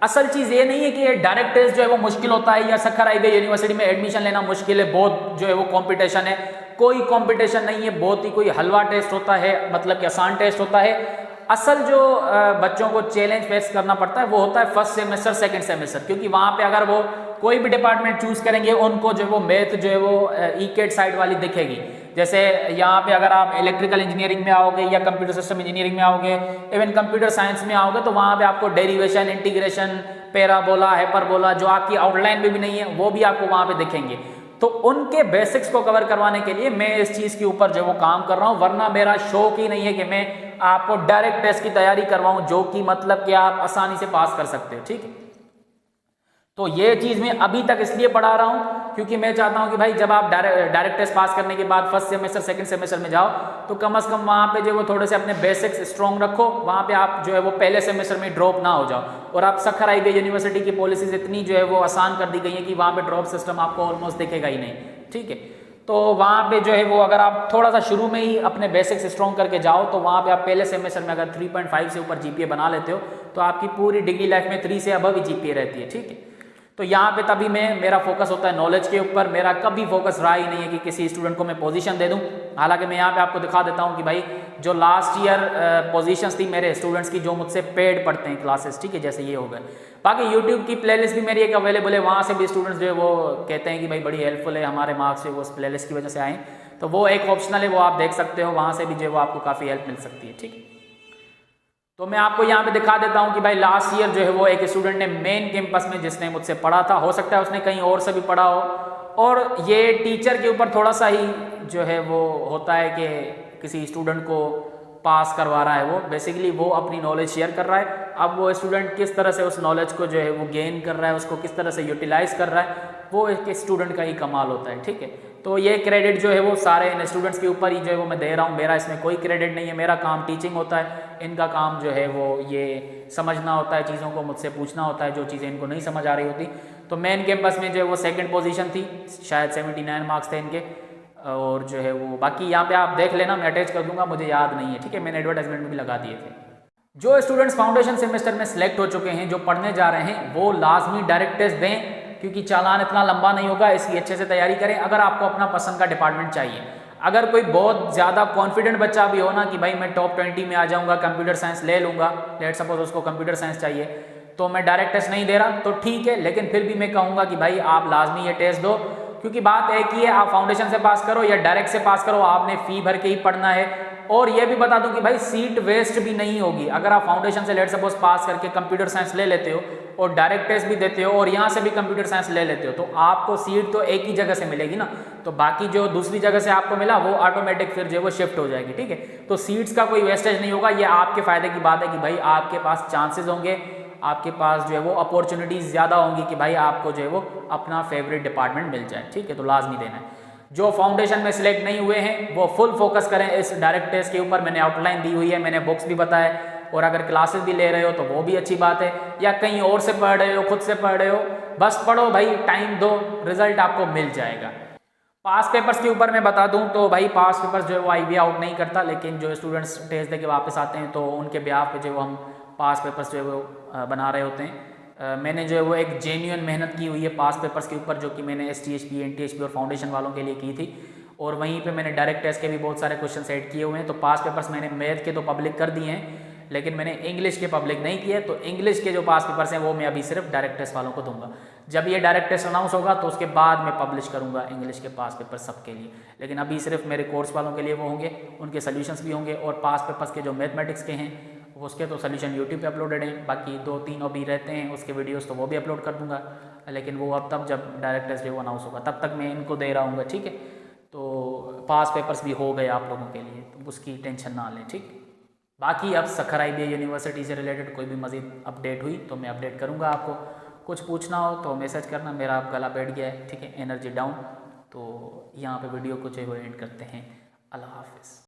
असल चीज़ ये नहीं है कि डायरेक्ट टेस्ट जो है वो मुश्किल होता है, या सक्खर IBA यूनिवर्सिटी में एडमिशन लेना मुश्किल है, बहुत जो है वो कंपटीशन है। कोई कंपटीशन नहीं है, बहुत ही कोई हलवा टेस्ट होता है, मतलब कि आसान टेस्ट होता है। असल जो बच्चों को चैलेंज फेस करना पड़ता है वो होता है फर्स्ट सेमेस्टर सेकंड सेमेस्टर, क्योंकि वहाँ पे अगर वो कोई भी डिपार्टमेंट चूज करेंगे उनको जो वो मैथ जो है वो ECAT साइड वाली दिखेगी। जैसे यहाँ पे अगर आप इलेक्ट्रिकल इंजीनियरिंग में आओगे या कंप्यूटर सिस्टम इंजीनियरिंग में आओगे, इवन कंप्यूटर साइंस में आओगे, तो वहाँ पे आपको डेरिवेशन, इंटीग्रेशन, पैराबोला, हाइपरबोला जो आपकी आउटलाइन में भी नहीं है वो भी आपको वहाँ पे दिखेंगे। तो उनके बेसिक्स को कवर करवाने के लिए मैं इस चीज़ के ऊपर जो वो काम कर रहा हूँ, वरना मेरा शौक ही नहीं है कि मैं आपको डायरेक्ट टेस्ट की तैयारी करवाऊँ, जो कि मतलब कि आप आसानी से पास कर सकते हो, ठीक है। तो ये चीज़ मैं अभी तक इसलिए पढ़ा रहा हूँ क्योंकि मैं चाहता हूँ कि भाई जब आप डायरेक्ट टेस्ट पास करने के बाद फर्स्ट सेमेस्टर सेकंड सेमेस्टर में जाओ, तो कम से कम वहाँ पे जो वो थोड़े से अपने बेसिक्स स्ट्रॉन्ग रखो, वहाँ पे आप जो है वो पहले सेमेस्टर में ड्रॉप ना हो जाओ। और आप सक्खर IBA यूनिवर्सिटी की पॉलिसीज इतनी जो है वो आसान कर दी गई है कि वहाँ पे ड्रॉप सिस्टम आपको ऑलमोस्ट दिखेगा ही नहीं, ठीक है। तो वहाँ पे जो है वो अगर आप थोड़ा सा शुरू में ही अपने बेसिक्स स्ट्रॉन्ग करके जाओ, तो वहाँ पे आप पहले सेमेस्टर में अगर 3.5 से ऊपर GPA बना लेते हो, तो आपकी पूरी डिग्री लाइफ में 3 से अबव ही GPA रहती है, ठीक है। तो यहाँ पे तभी मेरा फोकस होता है नॉलेज के ऊपर। मेरा कभी फोकस रहा ही नहीं है कि किसी स्टूडेंट को मैं पोजीशन दे दूँ। हालांकि मैं यहाँ पे आपको दिखा देता हूँ कि भाई जो लास्ट ईयर पोजीशंस थी मेरे स्टूडेंट्स की, जो मुझसे पेड पढ़ते हैं क्लासेस, ठीक है, जैसे ये हो गए। बाकी यूट्यूब की प्लेलिस्ट भी मेरी एक अवेलेबल है, वहाँ से भी स्टूडेंट्स जो है वो कहते हैं कि भाई बड़ी हेल्पफुल है, हमारे मार्क्स जो वो उस प्लेलिस्ट की वजह से आए, तो वो एक ऑप्शनल है, वो आप देख सकते हो, वहाँ से भी जो है वो आपको काफ़ी हेल्प मिल सकती है, ठीक है। तो मैं आपको यहाँ पे दिखा देता हूँ कि भाई लास्ट ईयर जो है वो एक स्टूडेंट ने मेन कैंपस में जिसने मुझसे पढ़ा था, हो सकता है उसने कहीं और से भी पढ़ा हो, और ये टीचर के ऊपर थोड़ा सा ही जो है वो होता है कि किसी स्टूडेंट को पास करवा रहा है, वो बेसिकली वो अपनी नॉलेज शेयर कर रहा है। अब वो स्टूडेंट किस तरह से उस नॉलेज को जो है वो गेन कर रहा है, उसको किस तरह से यूटिलाइज कर रहा है, वो एक स्टूडेंट का ही कमाल होता है, ठीक है। तो ये क्रेडिट जो है वो सारे इन स्टूडेंट्स के ऊपर ही जो है वो मैं दे रहा हूँ, मेरा इसमें कोई क्रेडिट नहीं है। मेरा काम टीचिंग होता है, इनका काम जो है वो ये समझना होता है, चीज़ों को मुझसे पूछना होता है जो चीज़ें इनको नहीं समझ आ रही होती। तो मेन कैंपस में जो है वो सेकंड पोजीशन थी, शायद 79 मार्क्स थे इनके, और जो है वो बाकी यहाँ पे आप देख लेना, मैं अटैच कर दूंगा, मुझे याद नहीं है, ठीक है, मैंने एडवर्टाइजमेंट में भी लगा दिए थे। जो स्टूडेंट्स फाउंडेशन सेमेस्टर में सिलेक्ट हो चुके हैं, जो पढ़ने जा रहे हैं, वो लाजमी डायरेक्ट टेस्ट दें, क्योंकि चालान इतना लंबा नहीं होगा, इसकी अच्छे से तैयारी करें। अगर आपको अपना पसंद का डिपार्टमेंट चाहिए, अगर कोई बहुत ज़्यादा कॉन्फिडेंट बच्चा भी हो ना कि भाई मैं टॉप 20 में आ जाऊँगा, कंप्यूटर साइंस ले लूँगा, लेट सपोज उसको कंप्यूटर साइंस चाहिए, तो मैं डायरेक्ट टेस्ट नहीं दे रहा तो ठीक है, लेकिन फिर भी मैं कहूँगा कि भाई आप लाजमी ये टेस्ट दो, क्योंकि बात एक ही है, आप फाउंडेशन से पास करो या डायरेक्ट से पास करो, आपने फ़ी भर के ही पढ़ना है। और ये भी बता दूं कि भाई सीट वेस्ट भी नहीं होगी। अगर आप फाउंडेशन से लेट सपोज पास करके कंप्यूटर साइंस ले लेते हो और डायरेक्ट टेस्ट भी देते हो और यहाँ से भी कंप्यूटर साइंस ले लेते हो, तो आपको सीट तो एक ही जगह से मिलेगी ना, तो बाकी जो दूसरी जगह से आपको मिला वो ऑटोमेटिक फिर जो है वो शिफ्ट हो जाएगी, ठीक है। तो सीट्स का कोई वेस्टेज नहीं होगा, ये आपके फ़ायदे की बात है कि भाई आपके पास चांसेस होंगे, आपके पास जो है वो अपॉर्चुनिटीज़ ज़्यादा होंगी कि भाई आपको जो है वो अपना फेवरेट डिपार्टमेंट मिल जाए, ठीक है। तो लाजमी देना है। जो फाउंडेशन में सिलेक्ट नहीं हुए हैं वो फुल फोकस करें इस डायरेक्ट टेस्ट के ऊपर। मैंने आउटलाइन दी हुई है, मैंने बुक्स भी बताया, और अगर क्लासेस भी ले रहे हो तो वो भी अच्छी बात है, या कहीं और से पढ़ रहे हो, खुद से पढ़ रहे हो, बस पढ़ो भाई, टाइम दो, रिजल्ट आपको मिल जाएगा। पास पेपर्स के ऊपर मैं बता दूं तो भाई पास पेपर्स जो है वो IB आउट नहीं करता, लेकिन जो स्टूडेंट्स टेस्ट दे के वापस आते हैं तो उनके बिहाफ पे जो वो हम पास पेपर्स जो है वो बना रहे होते हैं। मैंने जो है वो एक जेन्युइन मेहनत की हुई है पास पेपर्स के ऊपर, जो कि मैंने STHP NTHP और फाउंडेशन वालों के लिए की थी, और वहीं पे मैंने डायरेक्ट टेस्ट के भी बहुत सारे क्वेश्चन सेट किए हुए हैं। तो पास पेपर्स मैंने मैथ के तो पब्लिक कर दिए हैं, लेकिन मैंने इंग्लिश के पब्लिक नहीं किए। तो इंग्लिश के जो पास पेपर्स हैं वो मैं अभी सिर्फ डायरेक्ट टेस्ट वालों को दूंगा। जब ये डायरेक्ट टेस्ट अनाउंस होगा तो उसके बाद मैं पब्लिश करूंगा इंग्लिश के पास पेपर सबके लिए, लेकिन अभी सिर्फ मेरे कोर्स वालों के लिए वो होंगे, उनके सोल्यूशंस भी होंगे, और पास पेपर्स के जो मैथमेटिक्स के हैं उसके तो सोल्यूशन यूट्यूब पे अपलोडेड हैं, बाकी 2-3 अभी रहते हैं उसके वीडियोस, तो वो भी अपलोड कर दूंगा, लेकिन वो अब तब जब डायरेक्ट टेस्ट वो अनाउंस होगा तब तक मैं इनको दे रहा हूँ, ठीक है। तो पास पेपर्स भी हो गए आप लोगों के लिए, तो उसकी टेंशन ना लें, ठीक। बाकी अब सखर IBA यूनिवर्सिटी से रिलेटेड कोई भी मज़ीद अपडेट हुई तो मैं अपडेट करूँगा आपको। कुछ पूछना हो तो मैसेज करना, मेरा गला बैठ गया है, ठीक है, एनर्जी डाउन। तो यहाँ पे वीडियो को जो है वो एंड करते हैं। अल्लाह हाफिज़।